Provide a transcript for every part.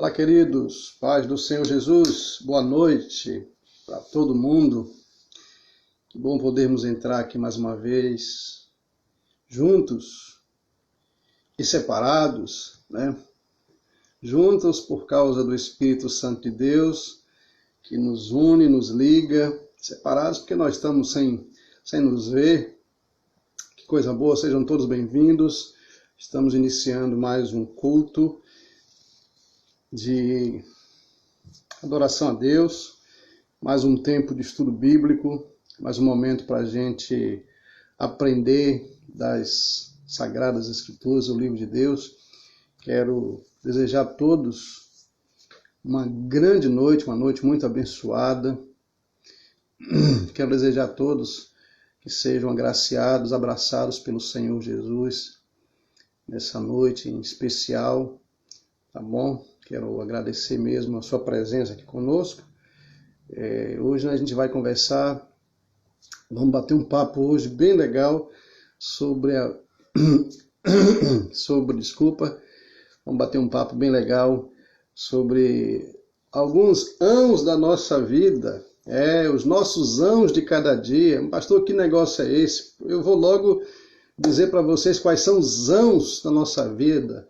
Olá, queridos, paz do Senhor Jesus, boa noite para todo mundo. Que bom podermos entrar aqui mais uma vez, juntos e separados, né? Juntos por causa do Espírito Santo de Deus, que nos une, nos liga, separados porque nós estamos sem nos ver. Que coisa boa, sejam todos bem-vindos. Estamos iniciando mais um culto de adoração a Deus, mais um tempo de estudo bíblico, mais um momento para a gente aprender das Sagradas Escrituras, o livro de Deus. Quero desejar a todos uma grande noite, uma noite muito abençoada. Quero desejar a todos que sejam agraciados, abraçados pelo Senhor Jesus nessa noite em especial, tá bom? Quero agradecer mesmo a sua presença aqui conosco. Hoje a gente vai conversar, vamos bater um papo hoje bem legal vamos bater um papo bem legal sobre alguns anos da nossa vida, os nossos anos de cada dia. Pastor, que negócio é esse? Eu vou logo dizer para vocês quais são os anos da nossa vida.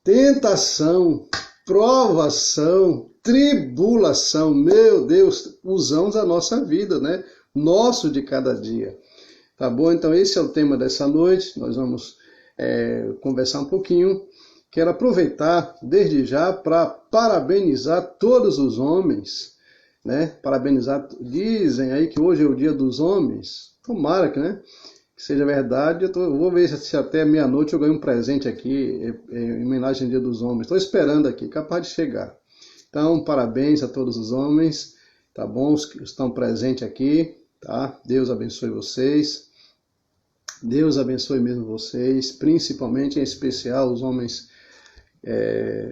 Tentação, provação, tribulação, meu Deus, os anos da nossa vida, né? Nosso de cada dia. Tá bom? Então esse é o tema dessa noite, nós vamos conversar um pouquinho. Quero aproveitar desde já para parabenizar todos os homens, né? Parabenizar, dizem aí que hoje é o dia dos homens, tomara que seja verdade. Eu vou ver se até meia-noite eu ganho um presente aqui em homenagem ao Dia dos Homens. Estou esperando aqui, capaz de chegar. Então, parabéns a todos os homens, tá bom? Os que estão presentes aqui, tá? Deus abençoe vocês. Deus abençoe mesmo vocês, principalmente, em especial, os homens,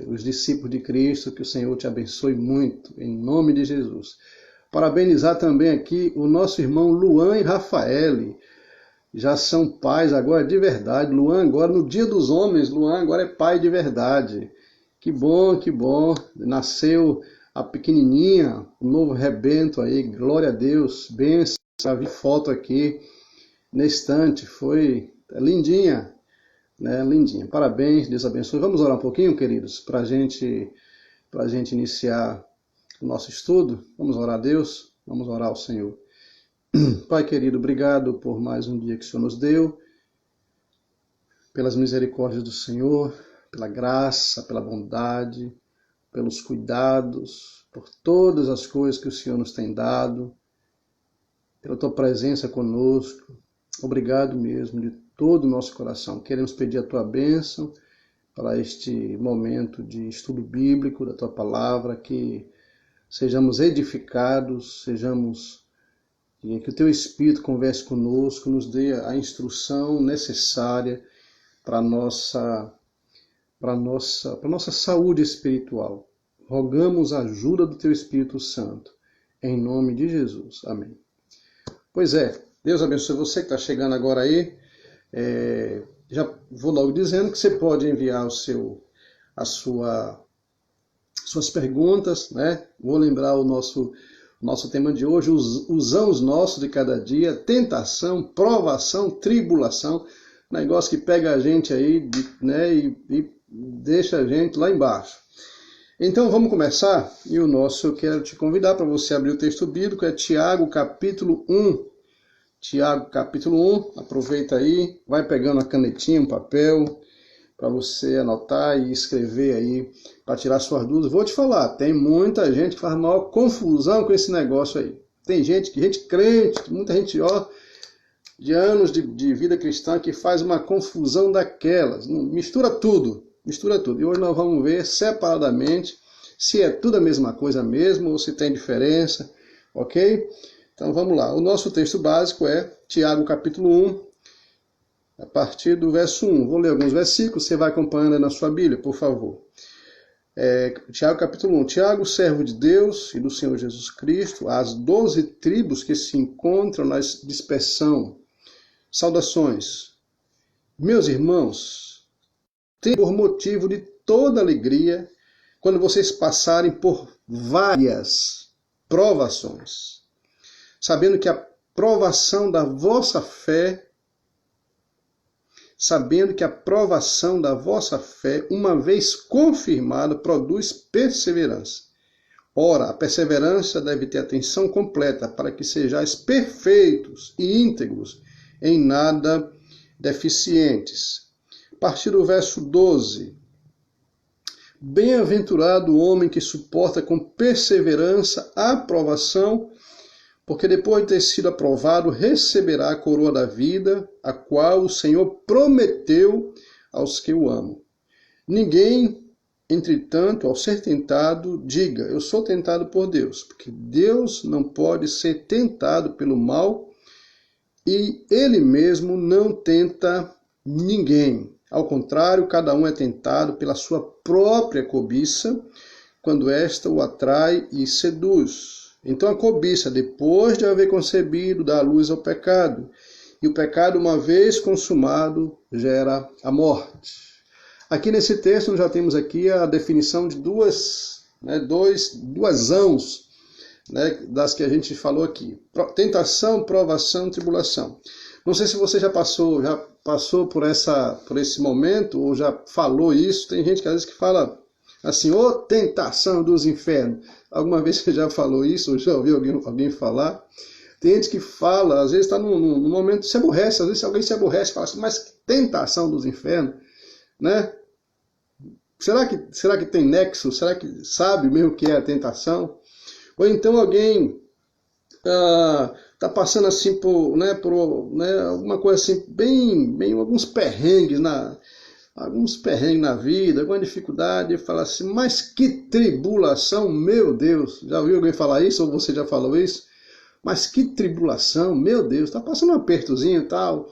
os discípulos de Cristo, que o Senhor te abençoe muito, em nome de Jesus. Parabenizar também aqui o nosso irmão Luan e Rafael. Já são pais agora de verdade. Luan agora, no Dia dos Homens, Luan agora é pai de verdade. Que bom, que bom. Nasceu a pequenininha, o novo rebento aí, glória a Deus, bênção. Já vi foto aqui na estante, foi lindinha, né? Lindinha. Parabéns, Deus abençoe. Vamos orar um pouquinho, queridos, para a gente iniciar o nosso estudo. Vamos orar a Deus, vamos orar ao Senhor. Pai querido, obrigado por mais um dia que o Senhor nos deu, pelas misericórdias do Senhor, pela graça, pela bondade, pelos cuidados, por todas as coisas que o Senhor nos tem dado, pela tua presença conosco. Obrigado mesmo, de todo o nosso coração. Queremos pedir a tua bênção para este momento de estudo bíblico da tua palavra, que sejamos edificados, que o teu Espírito converse conosco, nos dê a instrução necessária para a nossa saúde espiritual. Rogamos a ajuda do teu Espírito Santo, em nome de Jesus. Amém. Pois Deus abençoe você que está chegando agora aí. Já vou logo dizendo que você pode enviar suas perguntas, né? Vou lembrar o nosso tema de hoje, os anos nossos de cada dia, tentação, provação, tribulação, negócio que pega a gente aí, né, e deixa a gente lá embaixo. Então vamos começar, eu quero te convidar para você abrir o texto bíblico, é Tiago capítulo 1. Tiago capítulo 1, aproveita aí, vai pegando a canetinha, um papel, para você anotar e escrever aí, para tirar suas dúvidas. Vou te falar, tem muita gente que faz maior confusão com esse negócio aí. Tem gente crente, muita gente, de anos de vida cristã, que faz uma confusão daquelas. Mistura tudo. E hoje nós vamos ver separadamente se é tudo a mesma coisa mesmo, ou se tem diferença, ok? Então vamos lá. O nosso texto básico é Tiago capítulo 1, a partir do verso 1. Vou ler alguns versículos, você vai acompanhando aí na sua Bíblia, por favor. Tiago capítulo 1. Tiago, servo de Deus e do Senhor Jesus Cristo, às 12 tribos que se encontram na dispersão. Saudações. Meus irmãos, tenho por motivo de toda alegria quando vocês passarem por várias provações, sabendo que a provação da vossa fé, uma vez confirmada, produz perseverança. Ora, a perseverança deve ter atenção completa, para que sejais perfeitos e íntegros, em nada deficientes. A partir do verso 12. Bem-aventurado o homem que suporta com perseverança a provação, porque depois de ter sido aprovado, receberá a coroa da vida, a qual o Senhor prometeu aos que o amam. Ninguém, entretanto, ao ser tentado, diga, eu sou tentado por Deus, porque Deus não pode ser tentado pelo mal e Ele mesmo não tenta ninguém. Ao contrário, cada um é tentado pela sua própria cobiça, quando esta o atrai e seduz. Então a cobiça, depois de haver concebido, dá luz ao pecado. E o pecado, uma vez consumado, gera a morte. Aqui nesse texto, nós já temos aqui a definição de duas ãos, das que a gente falou aqui. Tentação, provação, tribulação. Não sei se você já passou por esse momento, ou já falou isso. Tem gente que às vezes que fala assim, ô tentação dos infernos. Alguma vez você já falou isso, ou já ouviu alguém falar? Tem gente que fala, às vezes está num momento, se aborrece, às vezes alguém se aborrece e fala assim, mas que tentação dos infernos, né? Será que tem nexo? Será que sabe mesmo o que é a tentação? Ou então alguém está passando assim por alguma coisa assim, bem alguns perrengues na vida, alguma dificuldade, e fala assim, mas que tribulação, meu Deus! Já ouviu alguém falar isso, ou você já falou isso? Mas que tribulação, meu Deus, está passando um apertozinho e tal,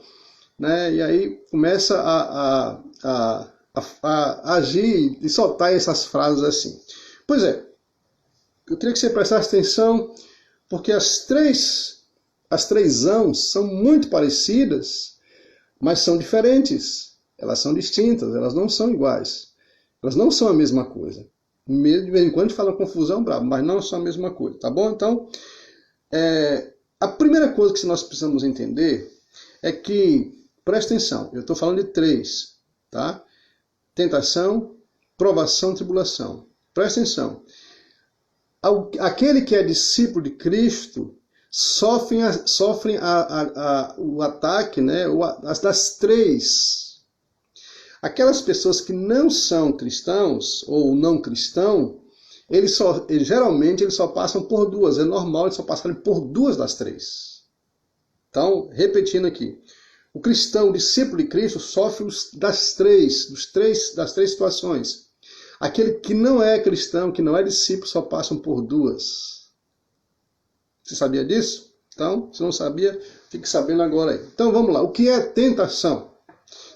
né? E aí começa a agir e soltar essas frases assim. Pois é, eu queria que você prestasse atenção, porque as três ãos são muito parecidas, mas são diferentes. Elas são distintas, elas não são iguais. Elas não são a mesma coisa. De vez em quando a gente fala confusão brava, mas não são a mesma coisa, tá bom? Então, a primeira coisa que nós precisamos entender é que, presta atenção, eu estou falando de 3, tá? Tentação, provação, tribulação. Presta atenção. Aquele que é discípulo de Cristo sofre o ataque, né, das 3. Aquelas pessoas que não são cristãos ou não cristão, geralmente eles só passam por 2. É normal eles só passarem por 2 das 3. Então, repetindo aqui. O cristão, o discípulo de Cristo, sofre das três situações. Aquele que não é cristão, que não é discípulo, só passam por 2. Você sabia disso? Então, se não sabia, fique sabendo agora aí. Então, vamos lá. O que é tentação?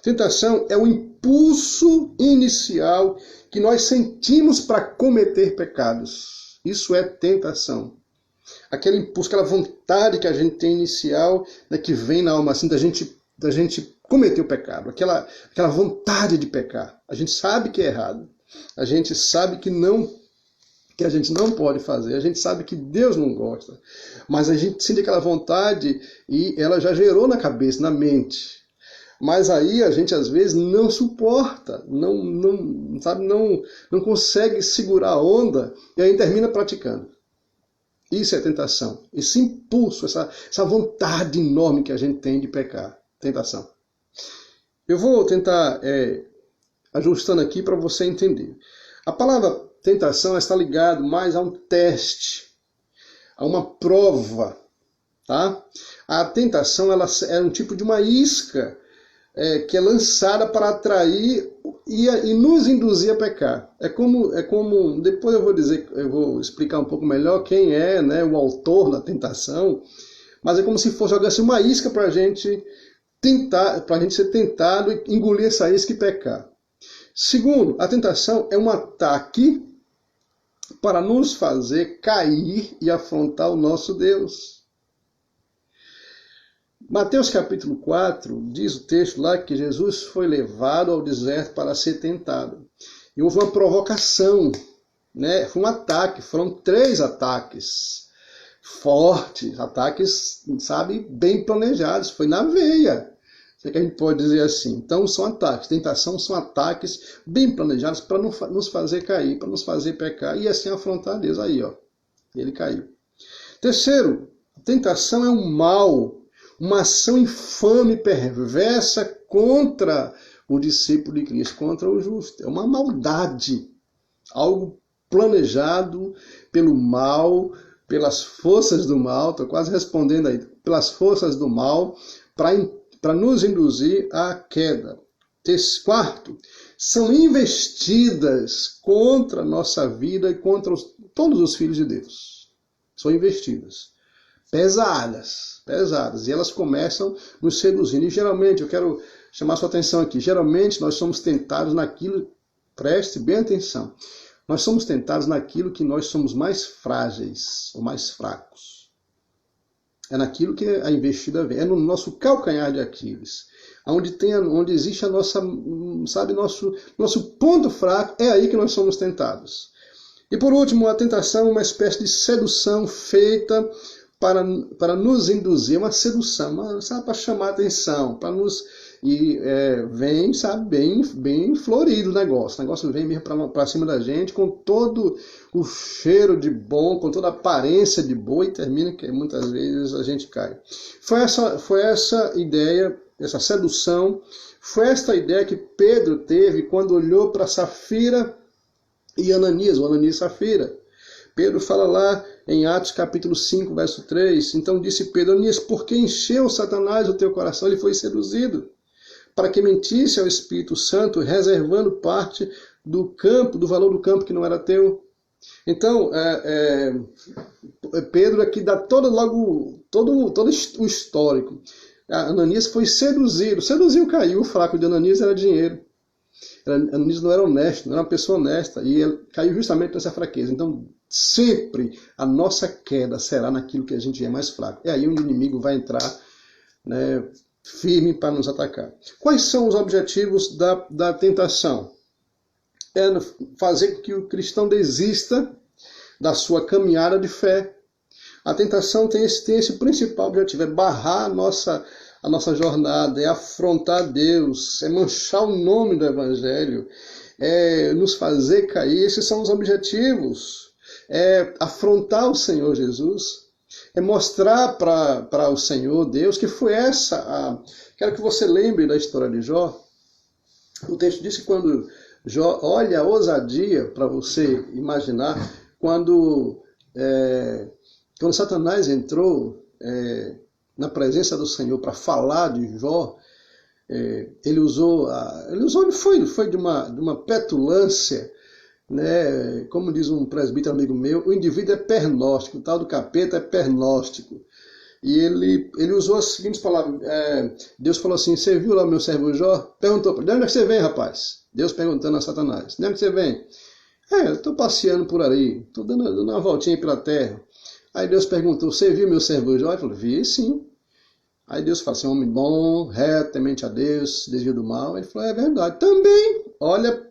Tentação é o impulso inicial que nós sentimos para cometer pecados. Isso é tentação. Aquele impulso, aquela vontade que a gente tem inicial, né, que vem na alma assim, da gente cometer o pecado. Aquela vontade de pecar. A gente sabe que é errado. A gente sabe que a gente não pode fazer. A gente sabe que Deus não gosta. Mas a gente sente aquela vontade e ela já gerou na cabeça, na mente. Mas aí a gente às vezes não suporta, não consegue segurar a onda e aí termina praticando. Isso é tentação. Esse impulso, essa vontade enorme que a gente tem de pecar. Tentação. Eu vou tentar ajustando aqui para você entender. A palavra tentação está ligada mais a um teste, a uma prova. Tá? A tentação ela é um tipo de uma isca que é lançada para atrair e nos induzir a pecar. É como depois eu vou explicar um pouco melhor quem é, né, o autor da tentação, mas é como se fosse uma isca para a gente ser tentado, engolir essa isca e pecar. Segundo, a tentação é um ataque para nos fazer cair e afrontar o nosso Deus. Mateus capítulo 4, diz o texto lá que Jesus foi levado ao deserto para ser tentado. E houve uma provocação né? Foi um ataque, foram 3 ataques fortes, ataques, sabe, bem planejados, foi na veia. O que a gente pode dizer assim? Então são ataques, tentação são ataques bem planejados para nos fazer cair, para nos fazer pecar e assim afrontar Deus. Aí, ó, ele caiu. Terceiro, tentação é um mal, uma ação infame e perversa contra o discípulo de Cristo, contra o justo. É uma maldade, algo planejado pelo mal, pelas forças do mal, estou quase respondendo aí, pelas forças do mal, para nos induzir à queda. Quarto, são investidas contra a nossa vida e contra todos os filhos de Deus. São investidas. Pesadas. E elas começam nos seduzindo. E geralmente, eu quero chamar sua atenção aqui, geralmente nós somos tentados naquilo, preste bem atenção, nós somos tentados naquilo que nós somos mais frágeis ou mais fracos. É naquilo que a investida vem, é no nosso calcanhar de Aquiles. Onde existe a nossa, sabe, nosso ponto fraco, é aí que nós somos tentados. E por último, a tentação é uma espécie de sedução feita para nos induzir, uma sedução, sabe, para chamar a atenção, para nos... E vem, sabe, bem florido o negócio vem mesmo para cima da gente, com todo o cheiro de bom, com toda a aparência de boa, e termina que muitas vezes a gente cai. Foi essa ideia, essa sedução, foi esta ideia que Pedro teve quando olhou para Safira e Ananias, o Ananias e Safira. Pedro fala lá em Atos capítulo 5, verso 3, então disse Pedro, Ananias, por que encheu Satanás o teu coração? Ele foi seduzido, para que mentisse ao Espírito Santo, reservando parte do campo, do valor do campo que não era teu. Então, Pedro aqui dá todo o histórico. Ananias foi seduziu, caiu, o fraco de Ananias era dinheiro. Ananias não era honesto, não era uma pessoa honesta, e ele caiu justamente nessa fraqueza. Então, sempre a nossa queda será naquilo que a gente é mais fraco. É aí onde o inimigo vai entrar, né, firme para nos atacar. Quais são os objetivos da tentação? É fazer com que o cristão desista da sua caminhada de fé. A tentação tem esse principal objetivo, é barrar a nossa jornada, é afrontar Deus, é manchar o nome do Evangelho, é nos fazer cair. Esses são os objetivos. É afrontar o Senhor Jesus, é mostrar para o Senhor Deus que foi essa. Quero que você lembre da história de Jó. O texto diz que quando Jó, olha a ousadia para você imaginar, quando Satanás entrou na presença do Senhor para falar de Jó, ele foi de uma petulância, né? Como diz um presbítero amigo meu, o indivíduo é pernóstico, o tal do capeta é pernóstico. E ele usou as seguintes palavras. Deus falou assim, você viu lá o meu servo Jó? Perguntou para ele, de onde é que você vem, rapaz? Deus perguntando a Satanás, de onde é que você vem? Eu estou passeando por aí, estou dando uma voltinha pela terra. Aí Deus perguntou, você viu meu servo Jó? Ele falou, vi sim. Aí Deus falou assim, homem bom, reto, temente a Deus, desvio do mal. Ele falou, é verdade. Também, olha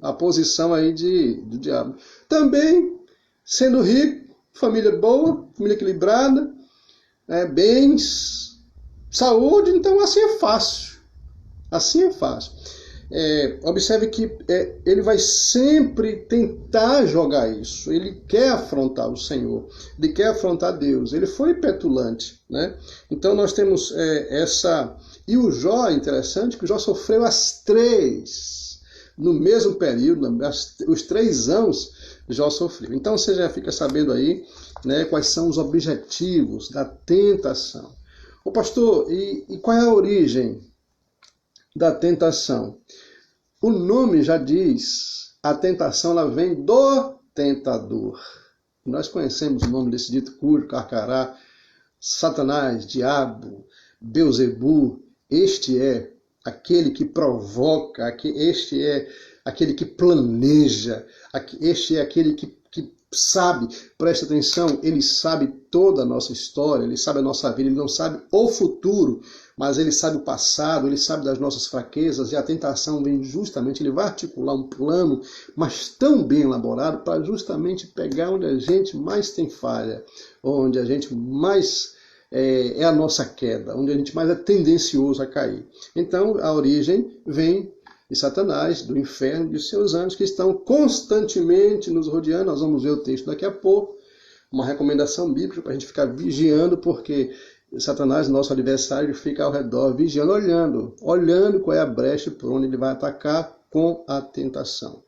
a posição aí do diabo. Também, sendo rico, família boa, família equilibrada, bens, saúde, então assim é fácil. Assim é fácil. Observe que ele vai sempre tentar jogar isso. Ele quer afrontar o Senhor, ele quer afrontar Deus. Ele foi petulante, né? Então nós temos essa... E o Jó, é interessante, que o Jó sofreu as 3, no mesmo período, os 3 anos, Jó sofreu. Então você já fica sabendo aí, né, quais são os objetivos da tentação. Ô pastor, e qual é a origem da tentação? O nome já diz, a tentação ela vem do tentador. Nós conhecemos o nome desse dito cujo, Carcará, Satanás, Diabo, Beuzebu. Este é aquele que provoca, este é aquele que planeja, este é aquele que sabe, presta atenção, ele sabe toda a nossa história, ele sabe a nossa vida, ele não sabe o futuro, mas ele sabe o passado, ele sabe das nossas fraquezas, e a tentação vem justamente, ele vai articular um plano, mas tão bem elaborado, para justamente pegar onde a gente mais tem falha, onde a gente mais é a nossa queda, onde a gente mais é tendencioso a cair. Então, a origem vem de Satanás, do inferno, de seus anjos, que estão constantemente nos rodeando. Nós vamos ver o texto daqui a pouco, uma recomendação bíblica para a gente ficar vigiando, porque Satanás, nosso adversário, fica ao redor, vigiando, olhando qual é a brecha por onde ele vai atacar com a tentação.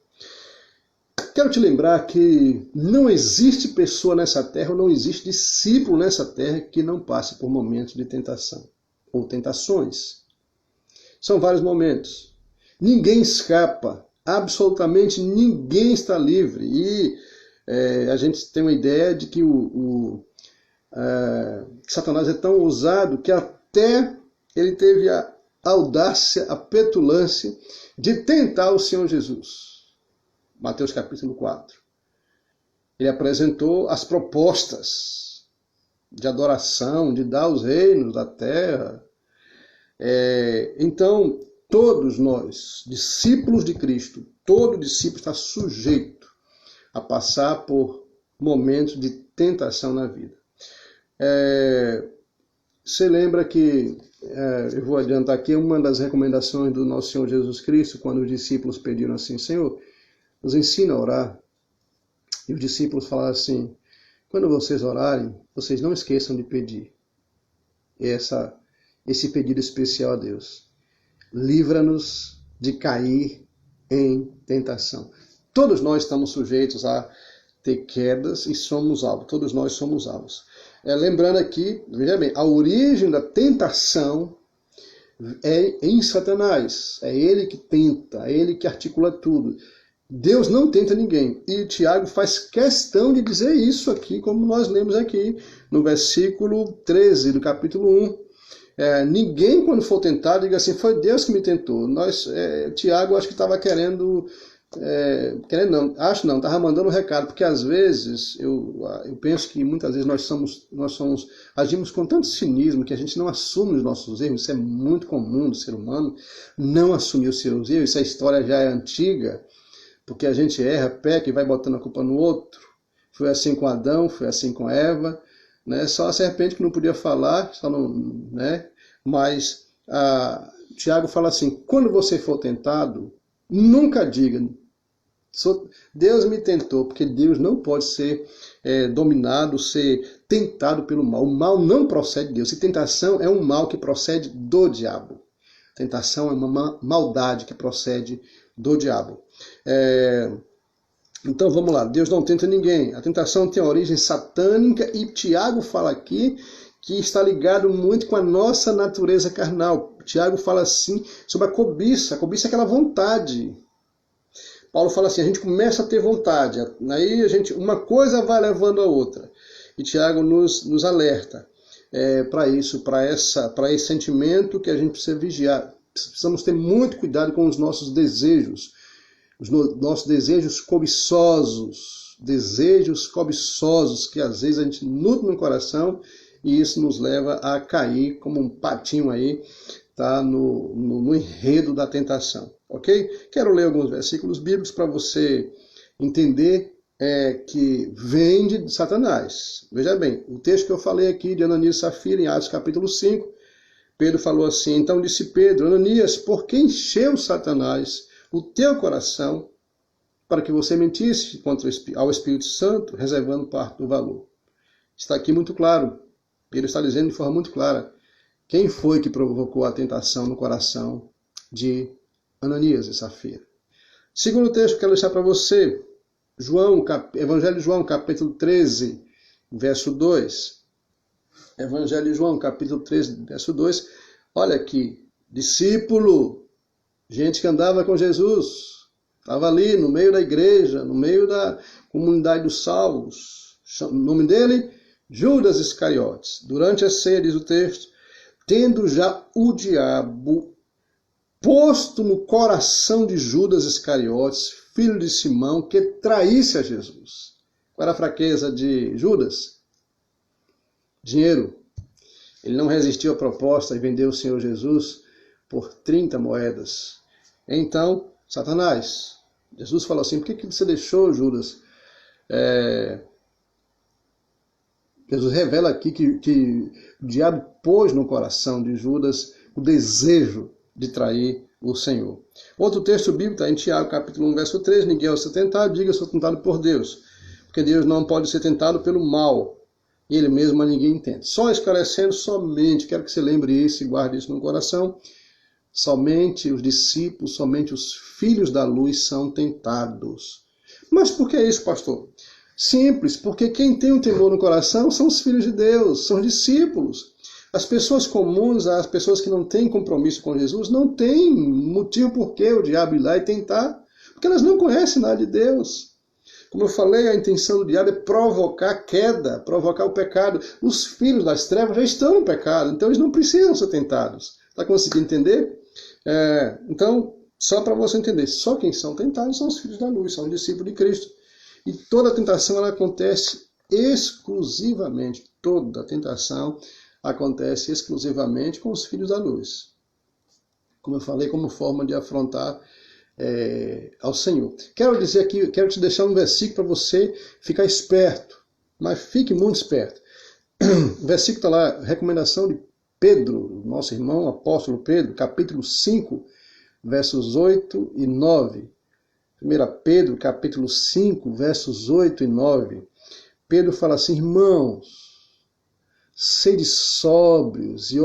Quero te lembrar que não existe pessoa nessa terra, ou não existe discípulo nessa terra que não passe por momentos de tentação, ou tentações. São vários momentos. Ninguém escapa, absolutamente ninguém está livre. E a gente tem uma ideia de que Satanás é tão ousado que até ele teve a audácia, a petulância de tentar o Senhor Jesus. Mateus capítulo 4. Ele apresentou as propostas de adoração, de dar os reinos da terra. Então, todos nós, discípulos de Cristo, todo discípulo está sujeito a passar por momentos de tentação na vida. Você lembra que, eu vou adiantar aqui, uma das recomendações do nosso Senhor Jesus Cristo, quando os discípulos pediram assim, Senhor, nos ensina a orar. E os discípulos falaram assim, quando vocês orarem, vocês não esqueçam de pedir. Esse pedido especial a Deus. Livra-nos de cair em tentação. Todos nós estamos sujeitos a ter quedas e somos alvos. Todos nós somos alvos. Lembrando aqui, veja bem, a origem da tentação é em Satanás. É ele que tenta, é ele que articula tudo. Deus não tenta ninguém. E Tiago faz questão de dizer isso aqui, como nós lemos aqui no versículo 13 do capítulo 1. Ninguém, quando for tentado, diga assim, foi Deus que me tentou. Tiago acho que estava estava mandando um recado, porque às vezes eu penso que muitas vezes nós agimos com tanto cinismo que a gente não assume os nossos erros. Isso é muito comum do ser humano, não assumir os seus erros. Essa história já é antiga, porque a gente erra, peca e vai botando a culpa no outro. Foi assim com Adão, foi assim com Eva, né? Só a serpente que não podia falar, né? Mas Tiago fala assim, quando você for tentado, nunca diga, Deus me tentou, porque Deus não pode ser dominado, ser tentado pelo mal. O mal não procede de Deus. E tentação é um mal que procede do diabo. Tentação é uma maldade que procede do diabo. Então vamos lá, Deus não tenta ninguém. A tentação tem origem satânica e Tiago fala aqui que está ligado muito com a nossa natureza carnal. Tiago fala assim sobre a cobiça. A cobiça é aquela vontade. Paulo fala assim, a gente começa a ter vontade, aí uma coisa vai levando a outra. E Tiago nos alerta para isso, para esse sentimento que a gente precisa vigiar. Precisamos ter muito cuidado com os nossos desejos cobiçosos, que às vezes a gente nutre no coração e isso nos leva a cair como um patinho aí, tá, no enredo da tentação, ok? Quero ler alguns versículos bíblicos para você entender que vem de Satanás. Veja bem, o texto que eu falei aqui de Ananias e Safira, em Atos capítulo 5, Pedro falou assim, então disse Pedro, Ananias, por que encheu Satanás o teu coração para que você mentisse ao Espírito Santo, reservando parte do valor? Está aqui muito claro. Pedro está dizendo de forma muito clara quem foi que provocou a tentação no coração de Ananias e Safira. Segundo texto que eu quero deixar para você, Evangelho de João, capítulo 13, verso 2. Evangelho de João, capítulo 13, verso 2. Olha aqui, discípulo, gente que andava com Jesus, estava ali no meio da igreja, no meio da comunidade dos salvos. O nome dele, Judas Iscariotes. Durante a ceia, diz o texto, tendo já o diabo posto no coração de Judas Iscariotes, filho de Simão, que traísse a Jesus. Qual era a fraqueza de Judas? Dinheiro. Ele não resistiu à proposta e vendeu o Senhor Jesus por 30 moedas. Então, Satanás, Jesus falou assim, por que você deixou, Judas? Jesus revela aqui que o diabo pôs no coração de Judas o desejo de trair o Senhor. Outro texto bíblico está em Tiago, capítulo 1, verso 3, ninguém ao ser tentado, diga, eu sou tentado por Deus. Porque Deus não pode ser tentado pelo mal, e Ele mesmo a ninguém tenta. Só esclarecendo, somente, quero que você lembre isso e guarde isso no coração, somente os discípulos, somente os filhos da luz são tentados. Mas por que isso, pastor? Simples, porque quem tem um temor no coração são os filhos de Deus, são os discípulos. As pessoas comuns, as pessoas que não têm compromisso com Jesus, não têm motivo por que o diabo ir lá e tentar, porque elas não conhecem nada de Deus. Como eu falei, a intenção do diabo é provocar a queda, provocar o pecado. Os filhos das trevas já estão no pecado, então eles não precisam ser tentados. Está conseguindo entender? Então, só para você entender, só quem são tentados são os filhos da luz, são os discípulos de Cristo. E toda a tentação ela acontece exclusivamente, toda a tentação acontece exclusivamente com os filhos da luz. Como eu falei, como forma de afrontar ao Senhor. Quero dizer aqui, quero te deixar um versículo para você ficar esperto, mas fique muito esperto. O versículo está lá, recomendação de Pedro, nosso irmão apóstolo Pedro, capítulo 5, versos 8 e 9. 1 Pedro, capítulo 5, versos 8 e 9. Pedro fala assim, irmãos, sede sóbrios e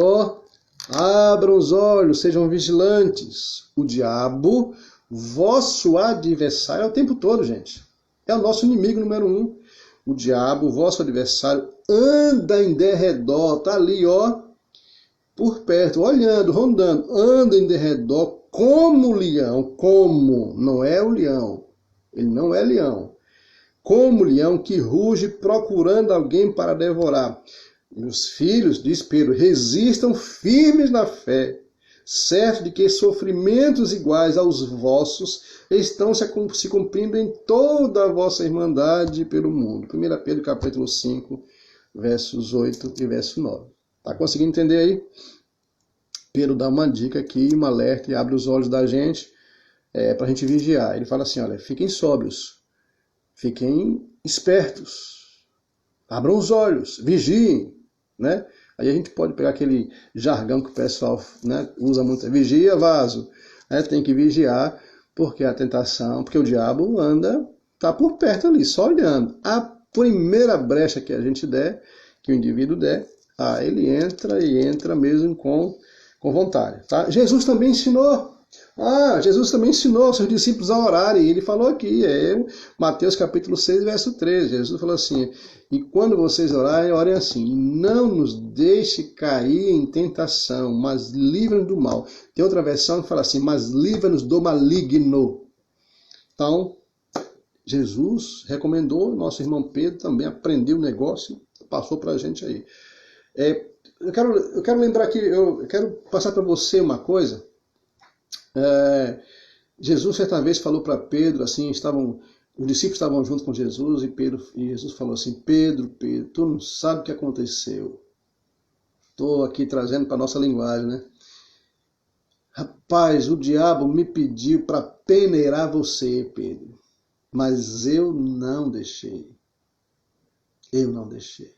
abram os olhos, sejam vigilantes. O diabo, vosso adversário, é o tempo todo, gente. É o nosso inimigo número 1. O diabo, vosso adversário, anda em derredor, está ali, por perto, olhando, rondando, anda em derredor como leão, como, não é o leão, ele não é leão, como leão que ruge procurando alguém para devorar. Meus filhos, diz Pedro, resistam firmes na fé, certo de que sofrimentos iguais aos vossos estão se cumprindo em toda a vossa irmandade pelo mundo. 1 Pedro capítulo 5, versos 8 e verso 9. Está conseguindo entender aí? Pedro dá uma dica aqui, um alerta e abre os olhos da gente para a gente vigiar. Ele fala assim, olha, fiquem sóbrios, fiquem espertos, abram os olhos, vigiem, né? Aí a gente pode pegar aquele jargão que o pessoal, né, usa muito, vigia, vaso. Tem que vigiar, porque a tentação, porque o diabo tá por perto ali, só olhando. A primeira brecha que a gente der, que o indivíduo der, ele entra mesmo com vontade. Tá? Jesus também ensinou aos seus discípulos a orarem. Ele falou aqui, Mateus capítulo 6, verso 13. Jesus falou assim, e quando vocês orarem, orem assim, não nos deixe cair em tentação, mas livra-nos do mal. Tem outra versão que fala assim, mas livra-nos do maligno. Então, Jesus recomendou, nosso irmão Pedro também aprendeu o negócio, passou para a gente aí. Eu quero lembrar aqui, eu quero passar para você uma coisa. Jesus certa vez falou para Pedro, assim, os discípulos estavam junto com Jesus e Jesus falou assim, Pedro, tu não sabe o que aconteceu. Estou aqui trazendo para a nossa linguagem, né? Rapaz, o diabo me pediu para peneirar você, Pedro, mas eu não deixei. Eu não deixei.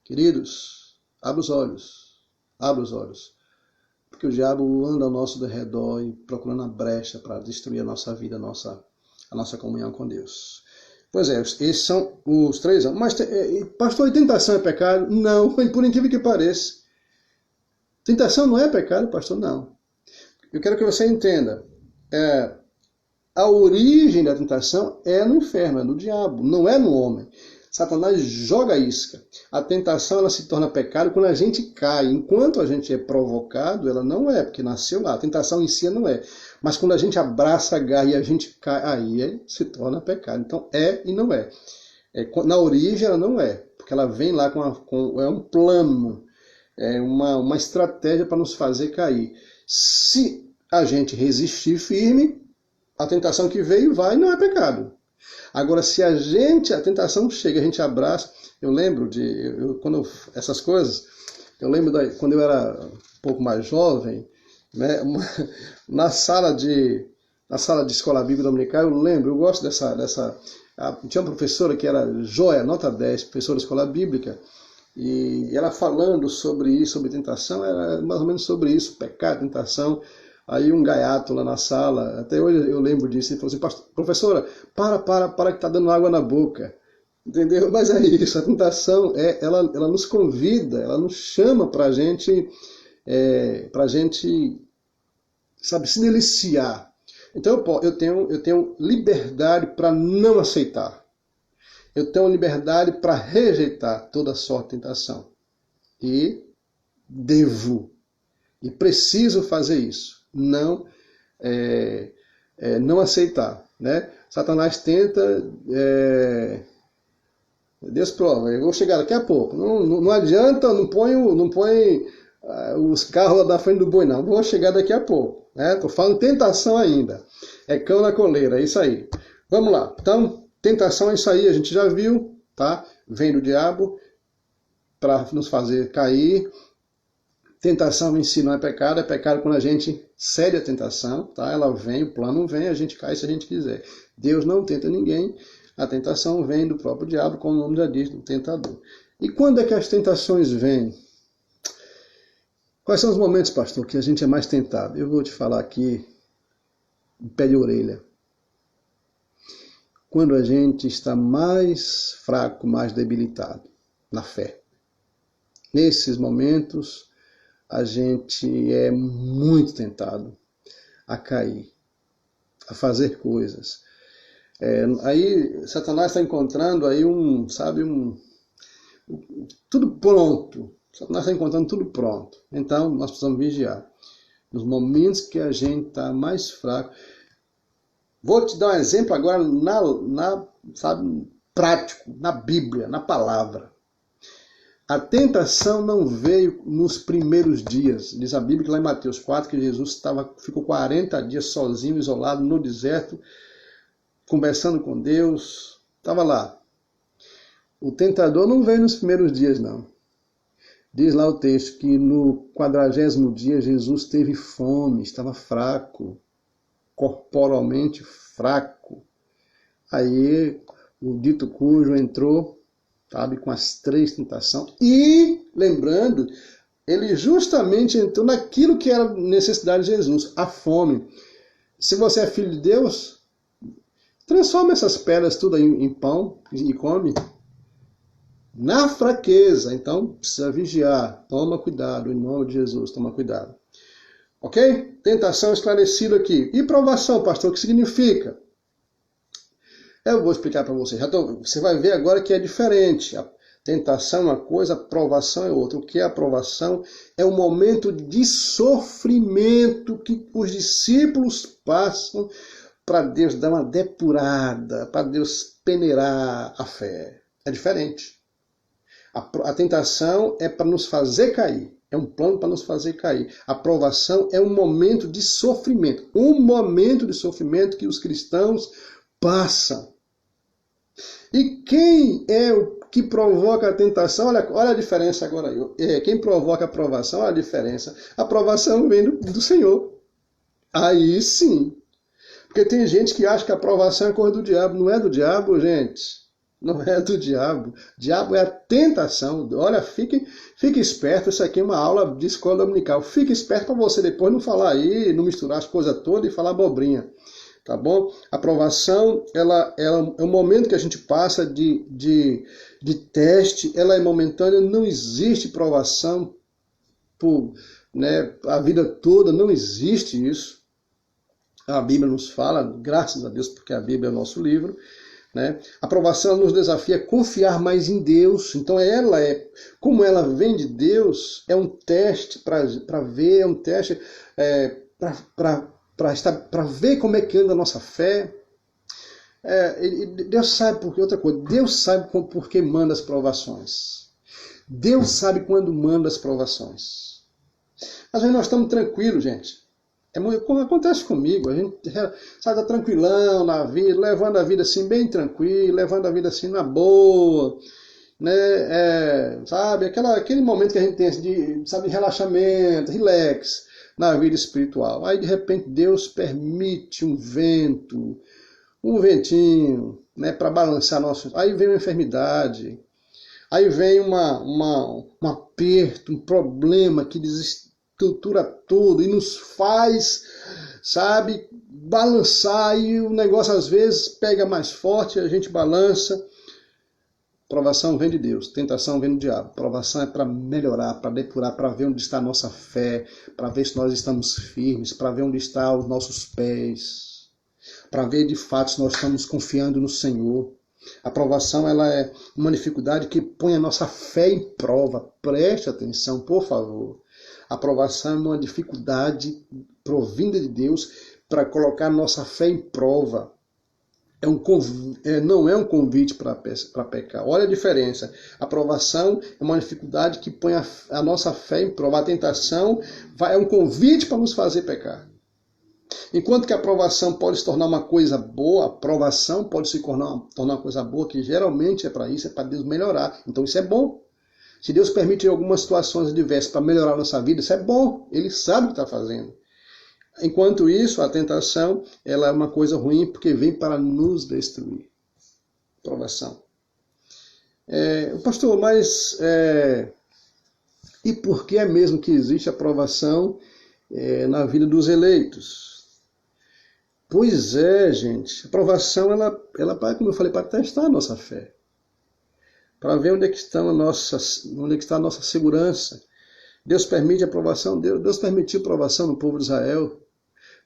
Queridos, abra os olhos, porque o diabo anda ao nosso redor e procurando a brecha para destruir a nossa vida, a nossa comunhão com Deus. Pois esses são os 3 anos. Mas, pastor, tentação é pecado? Não, por incrível que pareça. Tentação não é pecado, pastor? Não. Eu quero que você entenda. A origem da tentação é no inferno, é no diabo, não é no homem. Satanás joga a isca. A tentação ela se torna pecado quando a gente cai. Enquanto a gente é provocado, ela não é, porque nasceu lá. A tentação em si não é. Mas quando a gente abraça a garra e a gente cai, aí se torna pecado. Então é e não é. Na origem ela não é, porque ela vem lá com um plano, uma estratégia para nos fazer cair. Se a gente resistir firme, a tentação que veio vai e não é pecado. Agora, se a tentação chega, a gente abraça, eu lembro essas coisas, Eu lembro quando eu era um pouco mais jovem, né, na sala de escola bíblica dominical, eu gosto tinha uma professora que era joia, nota 10, professora de escola bíblica, e ela falando sobre isso, sobre tentação, era mais ou menos sobre isso, pecado, tentação. Aí um gaiato lá na sala, até hoje eu lembro disso, ele falou assim: professora, para que está dando água na boca. Entendeu? Mas é isso, a tentação, ela nos convida, ela nos chama para gente, sabe, se deliciar. Então eu tenho liberdade para não aceitar. Eu tenho liberdade para rejeitar toda sorte de tentação. E devo, e preciso fazer isso. Não aceitar. Né? Satanás tenta... Deus prova, eu vou chegar daqui a pouco. Não adianta, não põe os carros lá da frente do boi, não. Vou chegar daqui a pouco. Estou falando tentação ainda. É cão na coleira, é isso aí. Vamos lá. Então, tentação é isso aí, a gente já viu, tá? Vem do diabo para nos fazer cair. Tentação em si não é pecado quando a gente cede a tentação, tá? Ela vem, o plano vem, a gente cai se a gente quiser. Deus não tenta ninguém. A tentação vem do próprio diabo, como o nome já diz, do tentador. E quando é que as tentações vêm? Quais são os momentos, pastor, que a gente é mais tentado? Eu vou te falar aqui, de pé de orelha. Quando a gente está mais fraco, mais debilitado na fé. Nesses momentos, a gente é muito tentado a cair, a fazer coisas. Aí Satanás está encontrando aí tudo pronto. Satanás está encontrando tudo pronto. Então nós precisamos vigiar. Nos momentos que a gente está mais fraco. Vou te dar um exemplo agora prático, na Bíblia, na palavra. A tentação não veio nos primeiros dias. Diz a Bíblia que lá em Mateus 4 que Jesus ficou 40 dias sozinho, isolado no deserto, conversando com Deus, estava lá. O tentador não veio nos primeiros dias, não. Diz lá o texto que no 40º dia Jesus teve fome, estava fraco, corporalmente fraco. Aí o dito cujo entrou, sabe, com as 3 tentações. E, lembrando, ele justamente entrou naquilo que era necessidade de Jesus, a fome. Se você é filho de Deus, transforma essas pedras tudo em pão e come. Na fraqueza, então precisa vigiar. Toma cuidado, em nome de Jesus, toma cuidado. Ok? Tentação esclarecida aqui. E provação, pastor, o que significa? Eu vou explicar para você. Você vai ver agora que é diferente. A tentação é uma coisa, a provação é outra. O que é a provação? É um momento de sofrimento que os discípulos passam para Deus dar uma depurada, para Deus peneirar a fé. É diferente. A tentação é para nos fazer cair. É um plano para nos fazer cair. A provação é um momento de sofrimento. Um momento de sofrimento que os cristãos passam. E quem é o que provoca a tentação? Olha a diferença agora. Quem provoca a provação, olha a diferença. A provação vem do Senhor. Aí sim. Porque tem gente que acha que a aprovação é coisa do diabo. Não é do diabo, gente. Não é do diabo. O diabo é a tentação. Olha, fique esperto. Isso aqui é uma aula de escola dominical. Fique esperto para você depois não falar aí, não misturar as coisas todas e falar abobrinha. Tá bom? A aprovação, ela é um momento que a gente passa de teste. Ela é momentânea. Não existe provação por a vida toda. Não existe isso. A Bíblia nos fala, graças a Deus, porque a Bíblia é o nosso livro. Né? A aprovação nos desafia a confiar mais em Deus. Então como ela vem de Deus, é um teste para ver, é um teste para ver como é que anda a nossa fé. Deus sabe por que, outra coisa, Deus sabe por que manda as provações. Deus sabe quando manda as provações. Às vezes nós estamos tranquilos, gente. Como acontece comigo, a gente tá tranquilão na vida, levando a vida assim bem tranquilo, levando a vida assim na boa. né? Sabe, aquele momento que a gente tem de, sabe, relaxamento, relax na vida espiritual. Aí de repente Deus permite um vento, um ventinho, né, para balançar nosso. Aí vem uma enfermidade, aí vem um aperto, um problema que desestrutura tudo e nos faz, sabe, balançar, e o negócio às vezes pega mais forte, a gente balança. Provação vem de Deus, tentação vem do diabo. Provação é para melhorar, para depurar, para ver onde está a nossa fé, para ver se nós estamos firmes, para ver onde estão os nossos pés, para ver de fato se nós estamos confiando no Senhor. A provação, ela é uma dificuldade que põe a nossa fé em prova. Preste atenção, por favor. A provação é uma dificuldade provinda de Deus para colocar a nossa fé em prova. Não é um convite para pecar. Olha a diferença. A provação é uma dificuldade que põe a nossa fé em prova. A tentação é um convite para nos fazer pecar. Enquanto que a provação pode se tornar uma coisa boa, a provação pode se tornar uma coisa boa, que geralmente é para isso, é para Deus melhorar. Então isso é bom. Se Deus permite algumas situações adversas para melhorar a nossa vida, isso é bom. Ele sabe o que está fazendo. Enquanto isso, a tentação, ela é uma coisa ruim porque vem para nos destruir. Provação. Pastor, mas e por que é mesmo que existe a provação na vida dos eleitos? Pois é, gente. A provação, ela como eu falei, para testar a nossa fé. Para ver onde é que está a nossa segurança. Deus permite a provação. Deus permitiu provação no povo de Israel.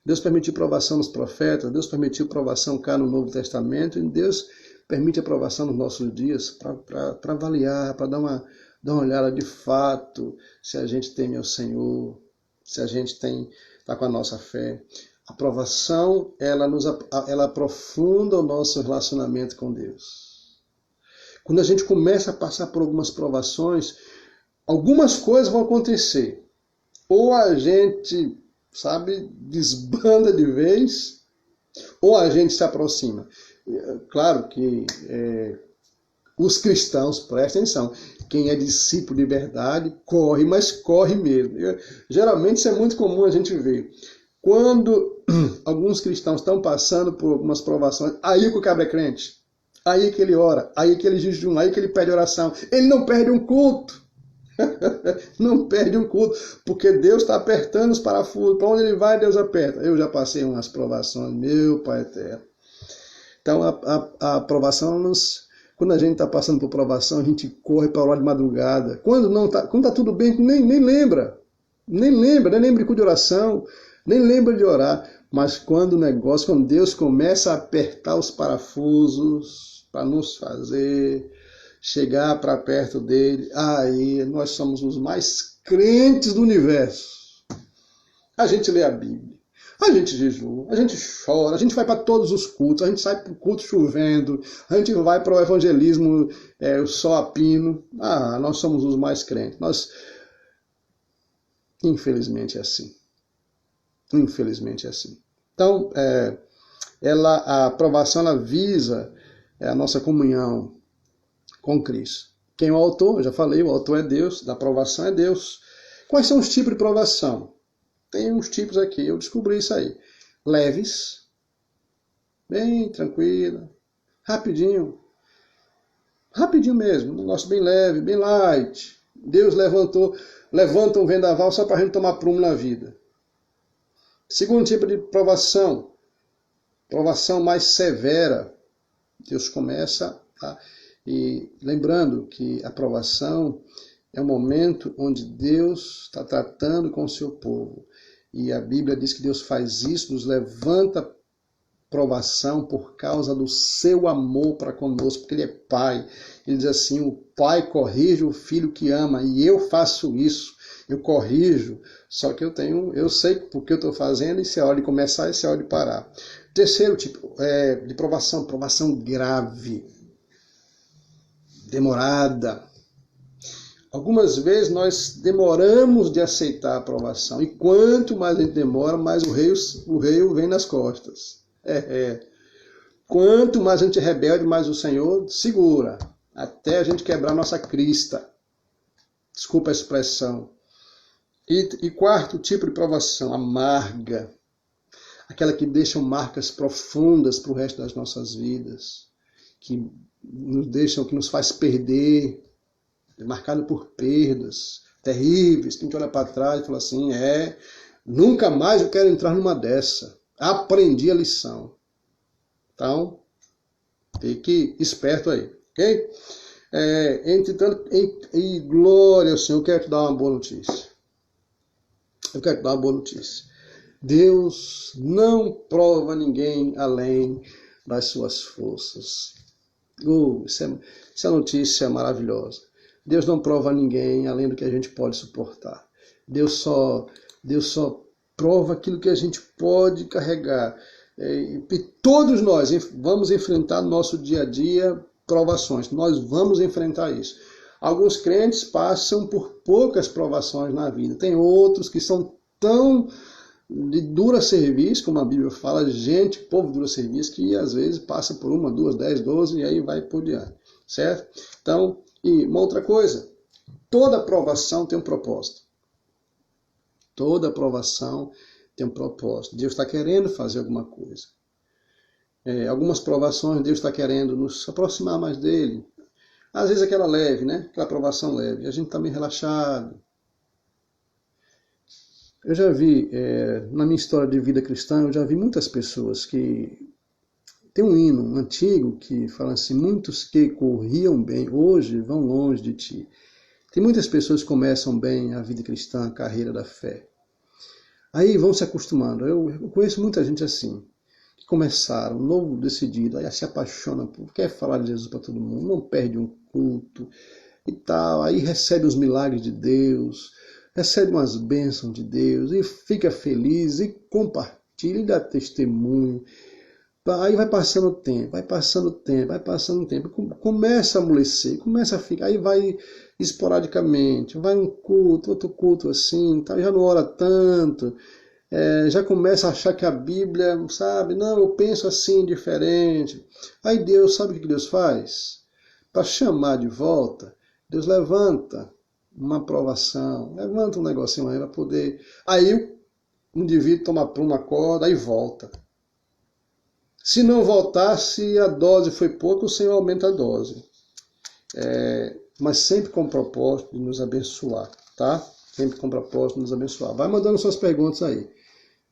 Deus permitiu provação nos profetas, Deus permitiu provação cá no Novo Testamento, e Deus permite a provação nos nossos dias para avaliar, para dar uma olhada de fato se a gente teme ao Senhor, se a gente está com a nossa fé. A provação, ela aprofunda o nosso relacionamento com Deus. Quando a gente começa a passar por algumas provações, algumas coisas vão acontecer. Ou a gente, sabe, desbanda de vez, ou a gente se aproxima. Claro que os cristãos, prestem atenção, quem é discípulo de verdade, corre, mas corre mesmo. Geralmente isso é muito comum a gente ver. Quando alguns cristãos estão passando por algumas provações, aí que o cabra é crente, aí que ele ora, aí que ele jejum, aí que ele pede oração, ele não perde um culto. Não perde um culto, porque Deus está apertando os parafusos. Para onde ele vai, Deus aperta. Eu já passei umas provações, meu Pai eterno. Então a provação, quando a gente está passando por provação, a gente corre para orar de madrugada. Quando está tudo bem, nem lembra. Nem lembra de oração, nem lembra de orar. Mas quando Deus começa a apertar os parafusos para nos fazer chegar para perto dele, aí nós somos os mais crentes do universo. A gente lê a Bíblia, a gente jejua, a gente chora, a gente vai para todos os cultos, a gente sai para o culto chovendo, a gente vai para o evangelismo o sol a pino. Nós somos os mais crentes. Infelizmente é assim. Infelizmente é assim. Então, a aprovação, ela visa a nossa comunhão com Cristo. Quem é o autor? Eu já falei, o autor é Deus, da provação é Deus. Quais são os tipos de provação? Tem uns tipos aqui, eu descobri isso aí. Leves, bem tranquila, rapidinho mesmo, um negócio bem leve, bem light. Deus levanta um vendaval só para a gente tomar prumo na vida. Segundo tipo de provação mais severa. Deus começa E lembrando que a provação é um momento onde Deus está tratando com o seu povo. E a Bíblia diz que Deus faz isso, nos levanta provação por causa do seu amor para conosco, porque Ele é Pai. Ele diz assim, o Pai corrige o Filho que ama, e eu faço isso, eu corrijo, só que eu sei porque eu estou fazendo, e se é hora de começar, e se é hora de parar. Terceiro tipo de provação grave, demorada. Algumas vezes nós demoramos de aceitar a aprovação, e quanto mais a gente demora, mais o rei vem nas costas. Quanto mais a gente é rebelde, mais o Senhor segura. até a gente quebrar nossa crista. Desculpa a expressão. E quarto tipo de provação, amarga. Aquela que deixa marcas profundas para o resto das nossas vidas. Que nos deixam, que nos faz perder. Marcado por perdas terríveis. Que a gente olha para trás e fala assim, nunca mais eu quero entrar numa dessa. Aprendi a lição. Então, fique esperto aí, ok? Entretanto, e glória ao Senhor, eu quero te dar uma boa notícia. Eu quero te dar uma boa notícia. Deus não prova ninguém além das suas forças. Essa notícia é maravilhosa. Deus não prova ninguém além do que a gente pode suportar. Deus só prova aquilo que a gente pode carregar. E todos nós vamos enfrentar no nosso dia a dia provações. Nós vamos enfrentar isso. Alguns crentes passam por poucas provações na vida. Tem outros que são tão de dura serviço, como a Bíblia fala, povo de dura serviço, que às vezes passa por 1, 2, 10, 12 e aí vai por diante. Certo? Então, e uma outra coisa, toda provação tem um propósito. Toda provação tem um propósito. Deus está querendo fazer alguma coisa. Algumas provações Deus está querendo nos aproximar mais dele. Às vezes aquela leve, né? Aquela provação leve. A gente está meio relaxado. Eu já vi, na minha história de vida cristã, eu já vi muitas pessoas que... Tem um hino antigo que fala assim, muitos que corriam bem, hoje vão longe de ti. Tem muitas pessoas que começam bem a vida cristã, a carreira da fé. Aí vão se acostumando. Eu conheço muita gente assim, que começaram, novo decidido, aí se apaixona, quer falar de Jesus para todo mundo, não perde um culto e tal, aí recebe os milagres de Deus, recebe umas bênçãos de Deus e fica feliz e compartilha e dá testemunho. Aí vai passando o tempo, começa a amolecer, começa a ficar, aí vai esporadicamente, vai um culto, outro culto assim, tá, já não ora tanto, já começa a achar que a Bíblia, sabe, não, eu penso assim, diferente. Aí Deus, sabe o que Deus faz? Para chamar de volta, Deus levanta uma provação, levanta um negocinho aí para poder... Aí o indivíduo toma uma corda e volta. Se não voltasse, a dose foi pouca, o Senhor aumenta a dose. Mas sempre com o propósito de nos abençoar, tá? Sempre com o propósito de nos abençoar. Vai mandando suas perguntas aí.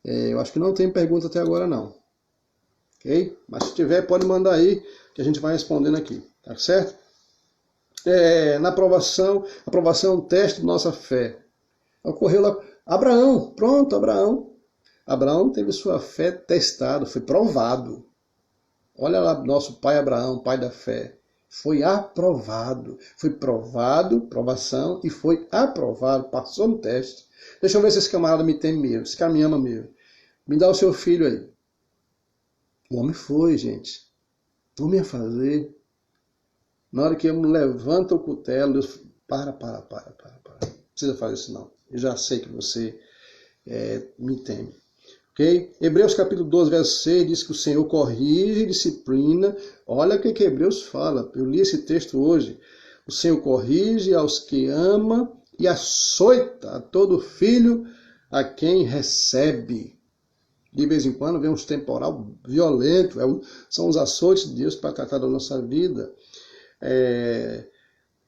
Eu acho que não tem pergunta até agora, não. Ok? Mas se tiver, pode mandar aí, que a gente vai respondendo aqui. Tá certo? Na aprovação, é um teste de nossa fé. Ocorreu lá. Abraão, pronto, Abraão. Abraão teve sua fé testada, foi provado. Olha lá, nosso pai Abraão, pai da fé. Foi aprovado. Foi provado, provação, e foi aprovado, passou no teste. Deixa eu ver se esse camarada me tem mesmo, esse cara me ama mesmo. Me dá o seu filho aí. O homem foi, gente. O homem ia fazer. Na hora que eu levanta o cutelo, Deus, para. Não precisa fazer isso não. Eu já sei que você me teme. Okay? Hebreus capítulo 12, verso 6 diz que o Senhor corrige e disciplina. Olha o que Hebreus fala. Eu li esse texto hoje. O Senhor corrige aos que ama e açoita a todo filho a quem recebe. De vez em quando vem uns temporal violento. São os açoites de Deus para tratar da nossa vida.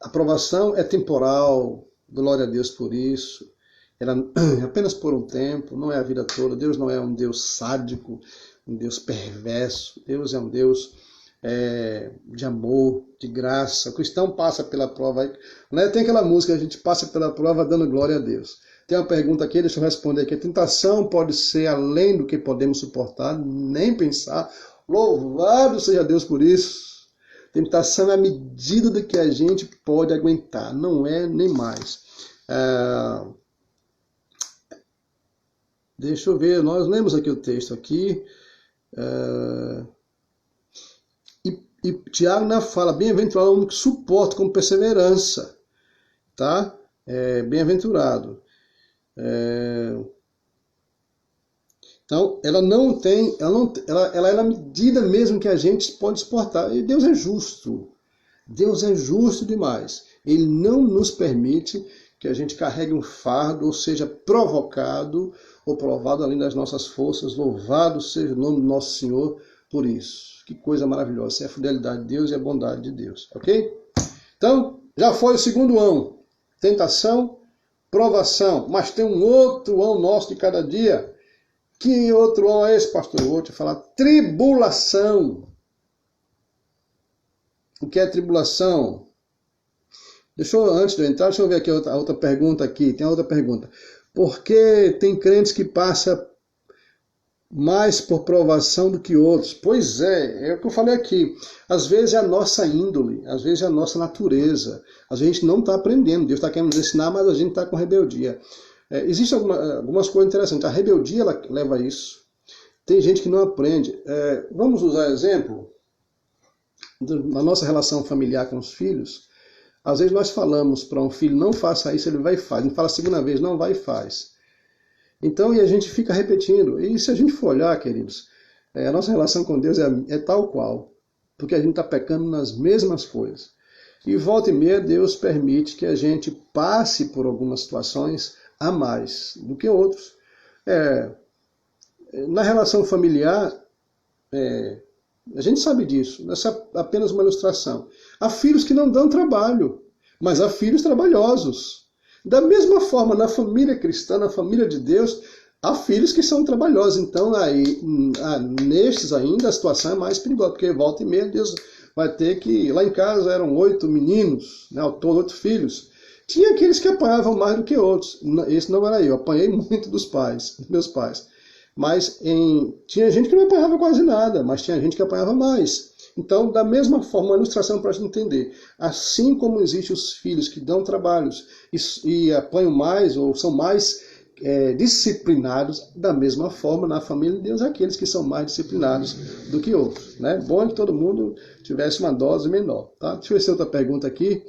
A provação é temporal. Glória a Deus por isso. Ela é apenas por um tempo, não é a vida toda. Deus não é um Deus sádico, um Deus perverso. Deus é um Deus de amor, de graça. O cristão passa pela prova. Né? Tem aquela música, a gente passa pela prova dando glória a Deus. Tem uma pergunta aqui, deixa eu responder aqui. A tentação pode ser além do que podemos suportar, nem pensar. Louvado seja Deus por isso. Tentação é a medida do que a gente pode aguentar, não é nem mais. Deixa eu ver, nós lemos aqui o texto aqui. E Tiago na fala, bem-aventurado o homem que suporta com perseverança. Tá? Bem-aventurado. Então, ela é na medida mesmo que a gente pode suportar. E Deus é justo. Deus é justo demais. Ele não nos permite que a gente carregue um fardo, ou seja provocado ou provado além das nossas forças. Louvado seja o nome do nosso Senhor por isso. Que coisa maravilhosa. Essa é a fidelidade de Deus e a bondade de Deus. Ok? Então, já foi o segundo ão. Tentação, provação. Mas tem um outro ão nosso de cada dia. Que outro ão é esse, pastor? Eu vou te falar. Tribulação. O que é tribulação? Antes de eu entrar, deixa eu ver aqui a outra pergunta aqui. Tem a outra pergunta. Por que tem crentes que passam mais por provação do que outros? Pois é o que eu falei aqui. Às vezes é a nossa índole, às vezes é a nossa natureza. Às vezes a gente não está aprendendo. Deus está querendo nos ensinar, mas a gente está com rebeldia. Existem algumas coisas interessantes. A rebeldia ela leva a isso. Tem gente que não aprende. Vamos usar exemplo na nossa relação familiar com os filhos. Às vezes nós falamos para um filho, não faça isso, ele vai e faz. A gente fala a segunda vez, não vai e faz. Então, e a gente fica repetindo. E se a gente for olhar, queridos, a nossa relação com Deus é tal qual. Porque a gente está pecando nas mesmas coisas. E volta e meia, Deus permite que a gente passe por algumas situações a mais do que outros. Na relação familiar, a gente sabe disso. Essa é apenas uma ilustração. Há filhos que não dão trabalho, mas há filhos trabalhosos. Da mesma forma, na família cristã, na família de Deus, há filhos que são trabalhosos. Então, nestes ainda, a situação é mais perigosa, porque volta e meia, Deus vai ter que... Lá em casa eram 8 meninos, ao todo 8 filhos. Tinha aqueles que apanhavam mais do que outros. Esse não era eu apanhei muito dos meus pais. Mas tinha gente que não apanhava quase nada, mas tinha gente que apanhava mais. Então, da mesma forma, uma ilustração para a gente entender. Assim como existem os filhos que dão trabalhos e apanham mais ou são mais disciplinados, da mesma forma, na família de Deus, aqueles que são mais disciplinados do que outros. Né? Bom é que todo mundo tivesse uma dose menor. Tá? Deixa eu ver se outra pergunta aqui.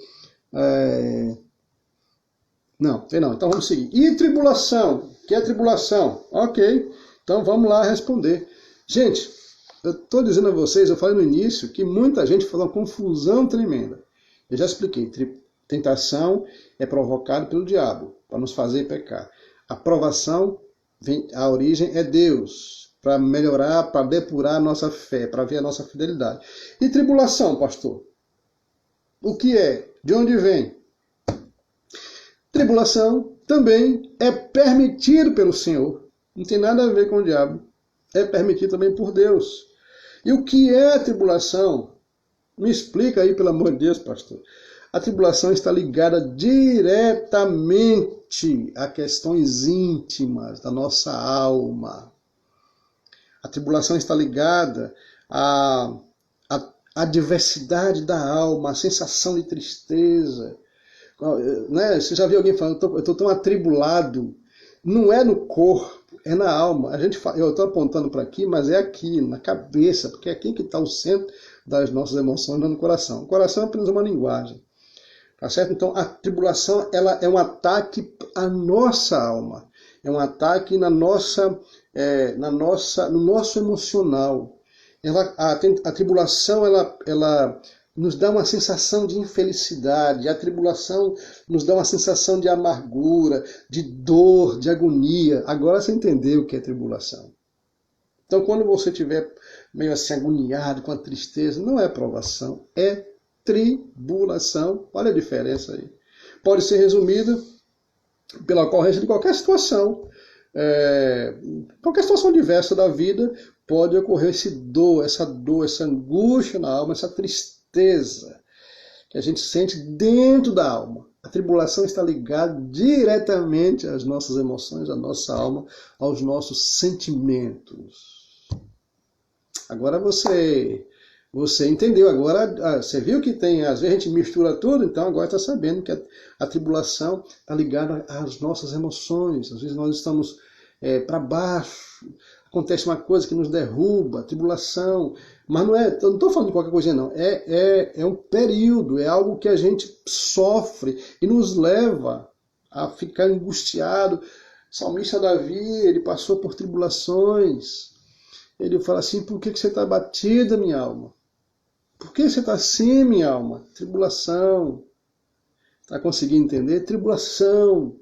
Não, tem não. Então vamos seguir. E tribulação? O que é tribulação? Ok. Então vamos lá responder. Gente, eu estou dizendo a vocês, eu falei no início, que muita gente faz uma confusão tremenda. Eu já expliquei. Tentação é provocada pelo diabo, para nos fazer pecar. A provação, a origem é Deus, para melhorar, para depurar a nossa fé, para ver a nossa fidelidade. E tribulação, pastor? O que é? De onde vem? Tribulação também é permitido pelo Senhor. Não tem nada a ver com o diabo. É permitido também por Deus. E o que é a tribulação? Me explica aí, pelo amor de Deus, pastor. A tribulação está ligada diretamente a questões íntimas da nossa alma. A tribulação está ligada à diversidade da alma, a sensação de tristeza. Né? Você já viu alguém falando, eu estou tão atribulado? Não é no corpo, é na alma. Eu estou apontando para aqui, mas é aqui, na cabeça, porque é aqui que está o centro das nossas emoções, não no coração. O coração é apenas uma linguagem. Tá certo? Então, a tribulação ela é um ataque à nossa alma. É um ataque no nosso emocional. A tribulação ela nos dá uma sensação de infelicidade, a tribulação nos dá uma sensação de amargura, de dor, de agonia. Agora você entendeu o que é tribulação. Então, quando você estiver meio assim agoniado, com a tristeza, não é provação, é tribulação. Olha a diferença aí. Pode ser resumida pela ocorrência de qualquer situação. Qualquer situação diversa da vida pode ocorrer essa dor, essa angústia na alma, essa tristeza que a gente sente dentro da alma. A tribulação está ligada diretamente às nossas emoções, à nossa alma, aos nossos sentimentos. Agora você entendeu, agora você viu que tem, às vezes a gente mistura tudo, então agora está sabendo que a tribulação está ligada às nossas emoções. Às vezes nós estamos para baixo, acontece uma coisa que nos derruba, tribulação. Mas eu não estou falando de qualquer coisa não, é um período, é algo que a gente sofre e nos leva a ficar angustiado. O salmista Davi, ele passou por tribulações, ele fala assim, por que você está batida, minha alma? Por que você está assim, minha alma? Tribulação. Está conseguindo entender? Tribulação.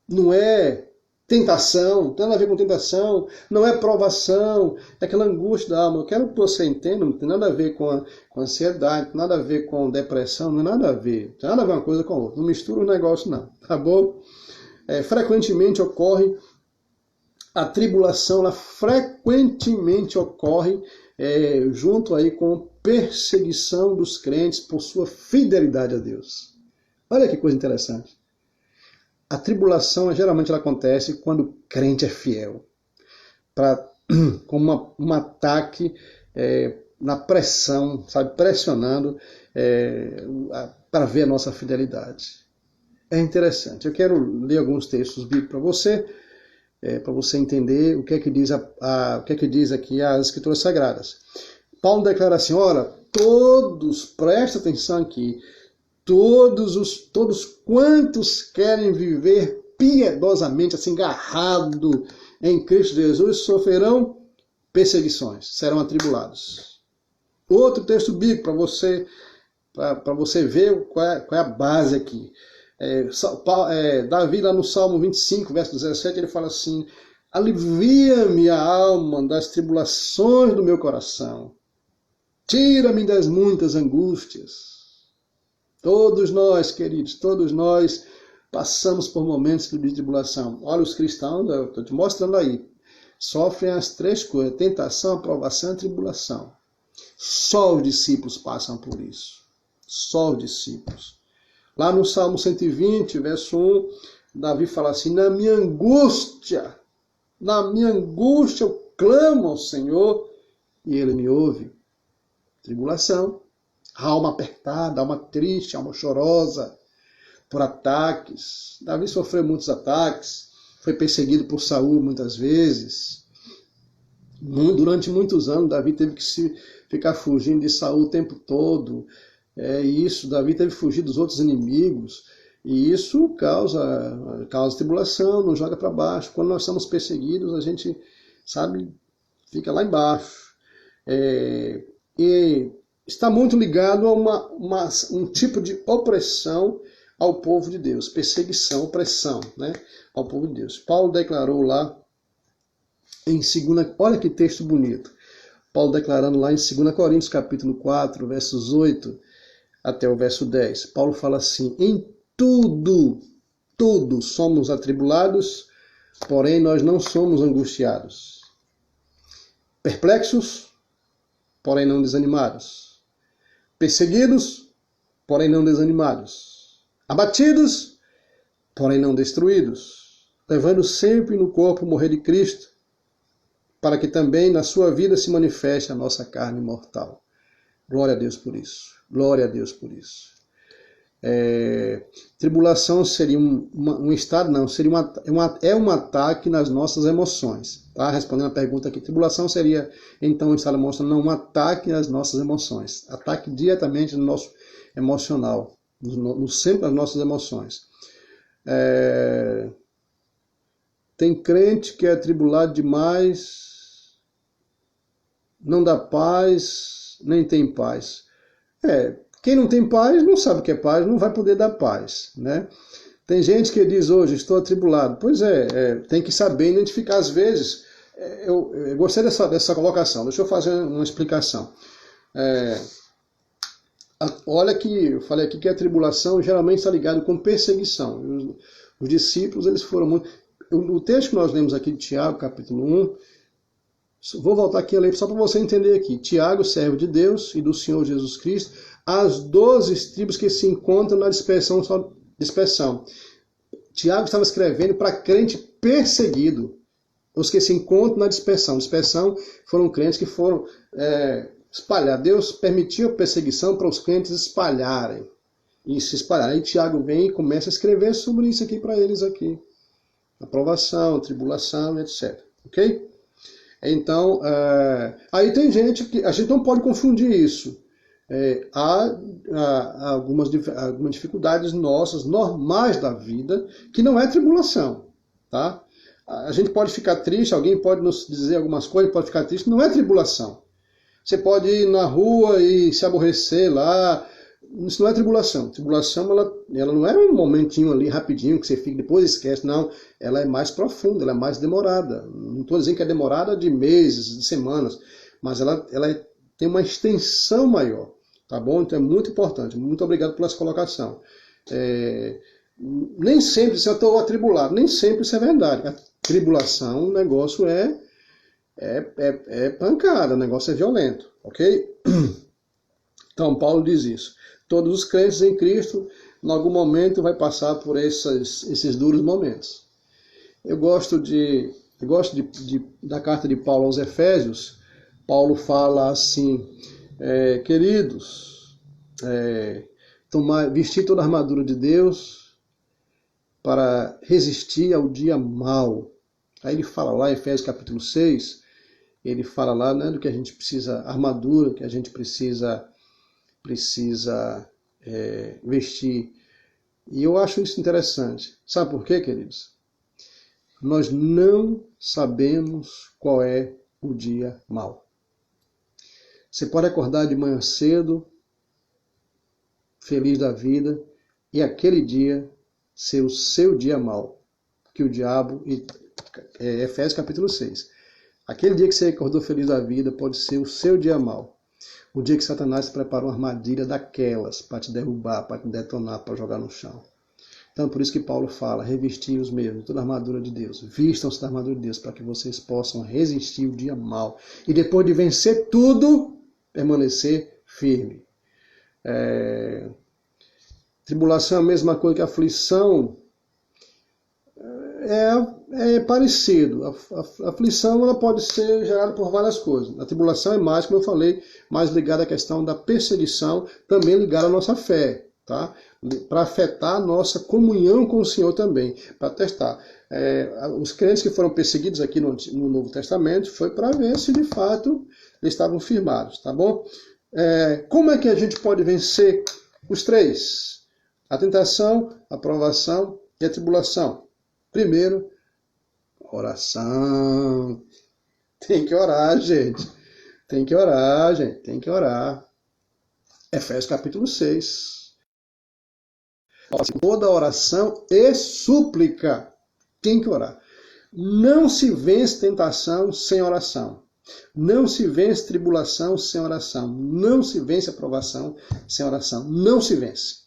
Não é tentação, não tem nada a ver com tentação, não é provação, é aquela angústia da alma. Eu quero que você entenda, não tem nada a ver com ansiedade, não tem nada a ver com depressão, não tem nada a ver. Não tem nada a ver uma coisa com a outra. Não mistura os negócios, não. Tá bom? Frequentemente ocorre a tribulação, ela frequentemente ocorre junto aí com perseguição dos crentes por sua fidelidade a Deus. Olha que coisa interessante. A tribulação geralmente ela acontece quando o crente é fiel, como um ataque na pressão, sabe, pressionando para ver a nossa fidelidade. É interessante. Eu quero ler alguns textos bíblicos para você entender o que é que diz o que é que diz aqui as Escrituras Sagradas. Paulo declara assim: ora, todos, presta atenção aqui, todos quantos querem viver piedosamente, assim, agarrado em Cristo Jesus, sofrerão perseguições, serão atribulados. Outro texto bíblico para você ver qual é a base aqui. Davi, lá no Salmo 25, verso 17, ele fala assim: alivia-me a alma das tribulações do meu coração, tira-me das muitas angústias. Todos nós, queridos, todos nós passamos por momentos de tribulação. Olha, os cristãos, eu estou te mostrando aí, sofrem as três coisas: tentação, aprovação e tribulação. Só os discípulos passam por isso. Só os discípulos. Lá no Salmo 120, verso 1, Davi fala assim: na minha angústia eu clamo ao Senhor e Ele me ouve. Tribulação. Alma apertada, alma triste, alma chorosa, por ataques. Davi sofreu muitos ataques, foi perseguido por Saul muitas vezes. Durante muitos anos, Davi teve que ficar fugindo de Saul o tempo todo. Davi teve que fugir dos outros inimigos. E isso causa tribulação, nos joga para baixo. Quando nós somos perseguidos, a gente, sabe, fica lá embaixo. Está muito ligado a um tipo de opressão ao povo de Deus. Perseguição, opressão, né, ao povo de Deus. Paulo declarou lá em 2... Olha que texto bonito. Paulo declarando lá em 2 Coríntios, capítulo 4, versos 8 até o verso 10. Paulo fala assim: em tudo somos atribulados, porém nós não somos angustiados. Perplexos, porém não desanimados. Perseguidos, porém não desanimados. Abatidos, porém não destruídos. Levando sempre no corpo o morrer de Cristo, para que também na sua vida se manifeste a nossa carne mortal. Glória a Deus por isso. Glória a Deus por isso. Tribulação seria um estado, não, seria um ataque nas nossas emoções. Tá? Respondendo a pergunta aqui, tribulação seria então um estado emocional, não, um ataque nas nossas emoções. Ataque diretamente no nosso emocional, no centro das nossas emoções. Tem crente que é atribulado demais, não dá paz, nem tem paz. Quem não tem paz não sabe o que é paz, não vai poder dar paz, né? Tem gente que diz hoje, estou atribulado. Pois tem que saber identificar às vezes. Eu gostei dessa colocação, deixa eu fazer uma explicação. Olha que eu falei aqui que a tribulação geralmente está ligada com perseguição. Os discípulos, eles foram muito... O texto que nós lemos aqui de Tiago, capítulo 1, vou voltar aqui a ler só para você entender aqui. Tiago, servo de Deus e do Senhor Jesus Cristo, as 12 tribos que se encontram na dispersão. Tiago estava escrevendo para crente perseguido, os que se encontram na dispersão. Dispersão foram crentes que foram espalhar. Deus permitiu a perseguição para os crentes espalharem. E se espalharem. Aí Tiago vem e começa a escrever sobre isso aqui para eles aqui. Aprovação, tribulação, etc. Ok? Então, aí tem gente que... A gente não pode confundir isso. Há algumas dificuldades nossas, normais da vida, que não é tribulação. Tá? A gente pode ficar triste, alguém pode nos dizer algumas coisas, pode ficar triste, não é tribulação. Você pode ir na rua e se aborrecer lá. Isso não é tribulação. Tribulação, ela não é um momentinho ali, rapidinho, que você fica depois esquece. Não, ela é mais profunda, ela é mais demorada. Não estou dizendo que é demorada de meses, de semanas, mas ela tem uma extensão maior. Tá bom? Então é muito importante. Muito obrigado pela sua colocação. Nem sempre, se eu estou atribulado, nem sempre isso é verdade. A tribulação, o negócio é pancada, o negócio é violento, ok? Então, Paulo diz isso. Todos os crentes em Cristo, em algum momento, vai passar por esses duros momentos. Eu gosto da carta de Paulo aos Efésios. Paulo fala assim, queridos, vestir toda a armadura de Deus para resistir ao dia mau. Aí ele fala lá em Efésios capítulo 6, ele fala lá, né, do que a gente precisa, armadura, que a gente precisa vestir. E eu acho isso interessante. Sabe por quê, queridos? Nós não sabemos qual é o dia mau. Você pode acordar de manhã cedo, feliz da vida, e aquele dia ser o seu dia mau. Que o diabo, Efésios capítulo 6, aquele dia que você acordou feliz da vida pode ser o seu dia mau. O dia que Satanás preparou uma armadilha daquelas para te derrubar, para te detonar, para jogar no chão. Então, por isso que Paulo fala, revestir os mesmos, toda a armadura de Deus. Vistam-se da armadura de Deus para que vocês possam resistir o dia mau. E depois de vencer tudo, permanecer firme. Tribulação é a mesma coisa que aflição. É parecido. A aflição ela pode ser gerada por várias coisas. A tribulação é mais, como eu falei, mais ligada à questão da perseguição, também ligada à nossa fé, tá? Para afetar a nossa comunhão com o Senhor também, para testar. Os crentes que foram perseguidos aqui no Novo Testamento foi para ver se de fato eles estavam firmados, tá bom? Como é que a gente pode vencer os três? A tentação, a provação e a tribulação. Primeiro, oração. Tem que orar, gente. Tem que orar, gente. Tem que orar. Efésios capítulo 6. Toda oração e súplica. Tem que orar. Não se vence tentação sem oração. Não se vence tribulação sem oração. Não se vence aprovação sem oração. Não se vence.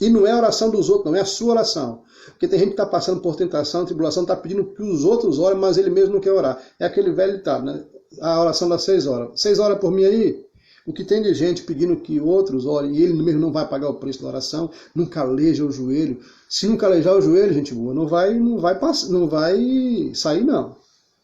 E não é a oração dos outros, não é a sua oração. Porque tem gente que está passando por tentação, tribulação, está pedindo que os outros orem, mas ele mesmo não quer orar. É aquele velho ditado, né? A oração das 6 horas. 6 horas por mim aí? O que tem de gente pedindo que outros orem e ele mesmo não vai pagar o preço da oração, não caleja o joelho. Se não calejar o joelho, gente boa, não vai sair não.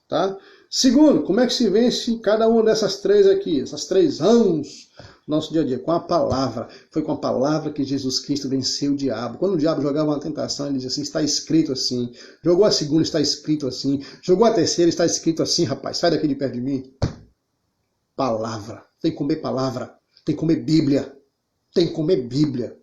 Tá? Segundo, como é que se vence cada uma dessas três aqui, essas 3 ãos? Nosso dia a dia, com a palavra. Foi com a palavra que Jesus Cristo venceu o diabo. Quando o diabo jogava uma tentação, ele dizia assim, está escrito assim. Jogou a segunda, está escrito assim. Jogou a terceira, está escrito assim, rapaz. Sai daqui de perto de mim. Palavra. Tem que comer palavra. Tem que comer Bíblia. Tem que comer Bíblia.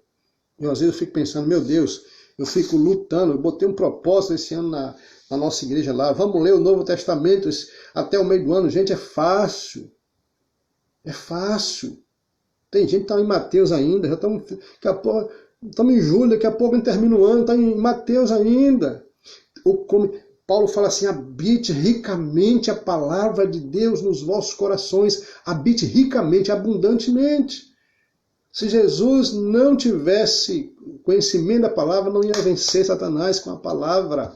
Às vezes eu fico pensando, meu Deus, eu fico lutando. Eu botei um propósito esse ano na nossa igreja lá. Vamos ler o Novo Testamento até o meio do ano. Gente, é fácil. É fácil. Tem gente que está em Mateus ainda, já estamos em julho, daqui a pouco não termina o ano, está em Mateus ainda. Paulo fala assim, habite ricamente a palavra de Deus nos vossos corações, habite ricamente, abundantemente. Se Jesus não tivesse conhecimento da palavra, não ia vencer Satanás com a palavra.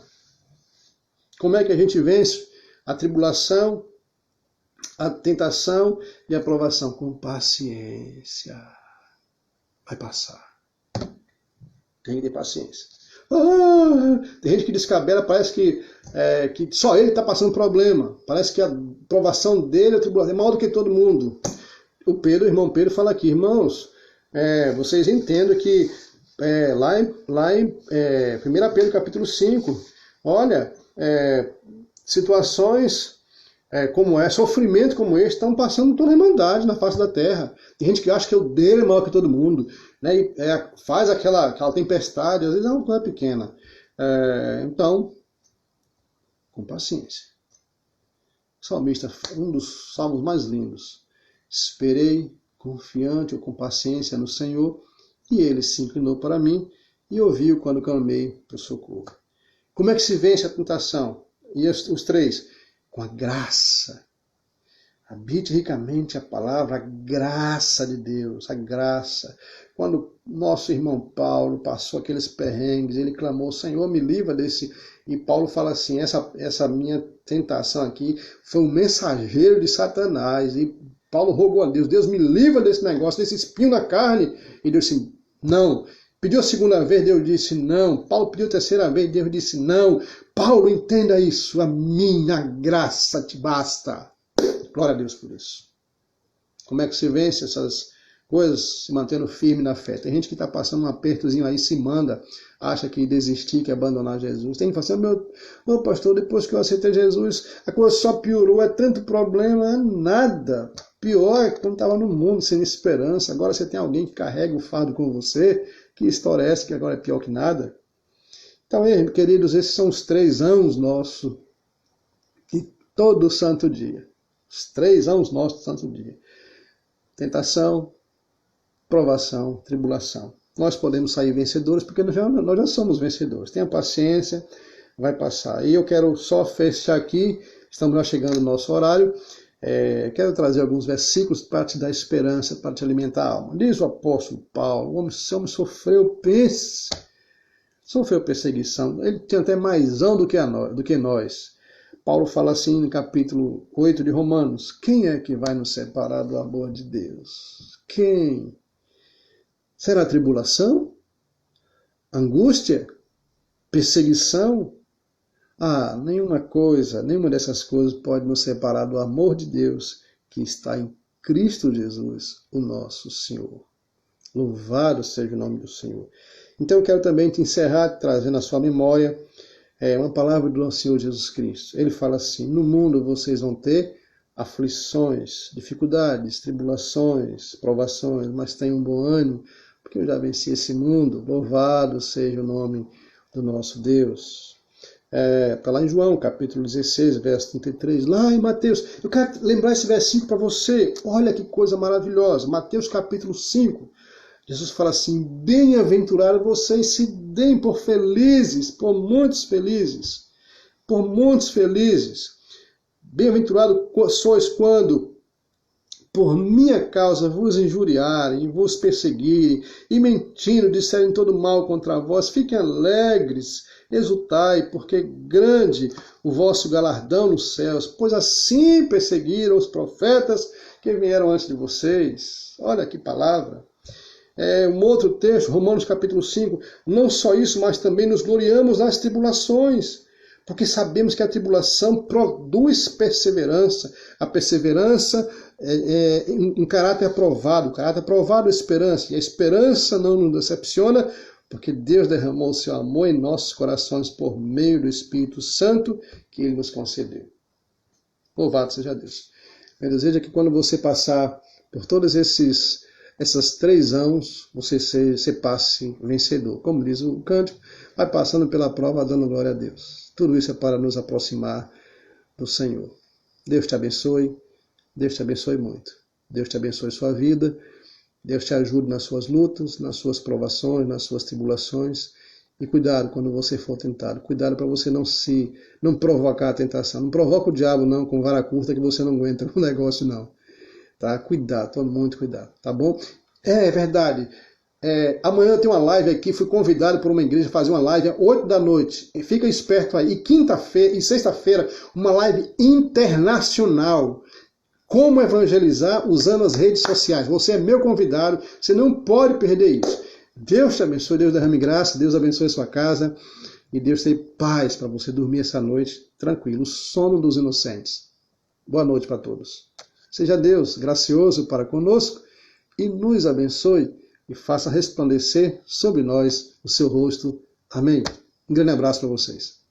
Como é que a gente vence a tribulação, a tentação e a provação? Com paciência. Vai passar. Tem que ter paciência. Tem gente que descabela, parece que só ele está passando problema. Parece que a provação dele, a tribulação, é maior do que todo mundo. O irmão Pedro fala aqui, irmãos, vocês entendem que lá em 1 Pedro capítulo 5, olha, situações como sofrimento como esse, estão passando toda a irmandade na face da terra. Tem gente que acha que o dele é maior que todo mundo, né? E, faz aquela tempestade, às vezes é uma coisa pequena. Então, com paciência. O salmista, um dos salmos mais lindos, Esperei, confiante ou com paciência no Senhor, e ele se inclinou para mim e ouviu quando clamei para o socorro. Como é que se vence a tentação? E os três? Com a graça. Habite ricamente a palavra, a graça de Deus, a graça. Quando nosso irmão Paulo passou aqueles perrengues, ele clamou, Senhor, me livra desse... E Paulo fala assim, essa minha tentação aqui foi um mensageiro de Satanás. E Paulo rogou a Deus, Deus me livra desse negócio, desse espinho na carne. E Deus disse, não. Pediu a segunda vez, Deus disse não. Paulo pediu a terceira vez, Deus disse não. Paulo, entenda isso, a minha graça te basta. Glória a Deus por isso. Como é que se vence essas coisas? Se mantendo firme na fé. Tem gente que está passando um apertozinho aí, se manda, acha que desistir, que abandonar Jesus. Tem que falar assim, meu pastor, depois que eu aceitei Jesus, a coisa só piorou, é tanto problema, é nada. Pior é que quando estava no mundo, sem esperança. Agora você tem alguém que carrega o fardo com você. Que história é essa que agora é pior que nada? Então, queridos, esses são os 3 anos nossos de todo santo dia. Os 3 anos nossos do santo dia. Tentação, provação, tribulação. Nós podemos sair vencedores porque nós já somos vencedores. Tenha paciência, vai passar. E eu quero só fechar aqui, estamos já chegando no nosso horário. Quero trazer alguns versículos para te dar esperança, para te alimentar a alma. Diz o apóstolo Paulo, o homem sofreu perseguição. Ele tinha até mais do que nós. Paulo fala assim no capítulo 8 de Romanos, quem é que vai nos separar do amor de Deus? Quem? Será tribulação? Angústia? Perseguição? Nenhuma dessas coisas pode nos separar do amor de Deus que está em Cristo Jesus, o nosso Senhor. Louvado seja o nome do Senhor. Então eu quero também te encerrar trazendo à sua memória uma palavra do nosso Senhor Jesus Cristo. Ele fala assim, no mundo vocês vão ter aflições, dificuldades, tribulações, provações, mas tenham um bom ânimo, porque eu já venci esse mundo. Louvado seja o nome do nosso Deus. Está lá em João, capítulo 16, verso 33. Lá em Mateus, eu quero lembrar esse versículo para você. Olha que coisa maravilhosa. Mateus, capítulo 5. Jesus fala assim, bem-aventurados vocês se deem por felizes, por muitos felizes. Bem-aventurados sois quando por minha causa vos injuriarem, vos perseguirem, e mentindo disserem todo mal contra vós. Fiquem alegres, exultai, porque grande o vosso galardão nos céus, pois assim perseguiram os profetas que vieram antes de vocês. Olha que palavra. Um outro texto, Romanos capítulo 5, não só isso, mas também nos gloriamos nas tribulações, porque sabemos que a tribulação produz perseverança. A perseverança em caráter aprovado, é esperança, e a esperança não nos decepciona, porque Deus derramou o seu amor em nossos corações por meio do Espírito Santo que Ele nos concedeu. Louvado seja Deus. Meu desejo é que quando você passar por todos essas 3 anos, você passe vencedor. Como diz o cântico, vai passando pela prova dando glória a Deus. Tudo isso é para nos aproximar do Senhor. Deus te abençoe muito. Deus te abençoe sua vida. Deus te ajude nas suas lutas, nas suas provações, nas suas tribulações. E cuidado quando você for tentado. Cuidado para você não provocar a tentação. Não provoca o diabo não com vara curta que você não aguenta o negócio não. Tá? Cuidado, tome muito cuidado, tá bom? É verdade. Amanhã tem uma live aqui, fui convidado por uma igreja a fazer uma live às 8 da noite. Fica esperto aí. E quinta-feira e sexta-feira, uma live internacional. Como evangelizar usando as redes sociais. Você é meu convidado, você não pode perder isso. Deus te abençoe, Deus derrame graça, Deus abençoe a sua casa e Deus dê paz para você dormir essa noite tranquilo, o sono dos inocentes. Boa noite para todos. Seja Deus gracioso para conosco e nos abençoe e faça resplandecer sobre nós o seu rosto. Amém. Um grande abraço para vocês.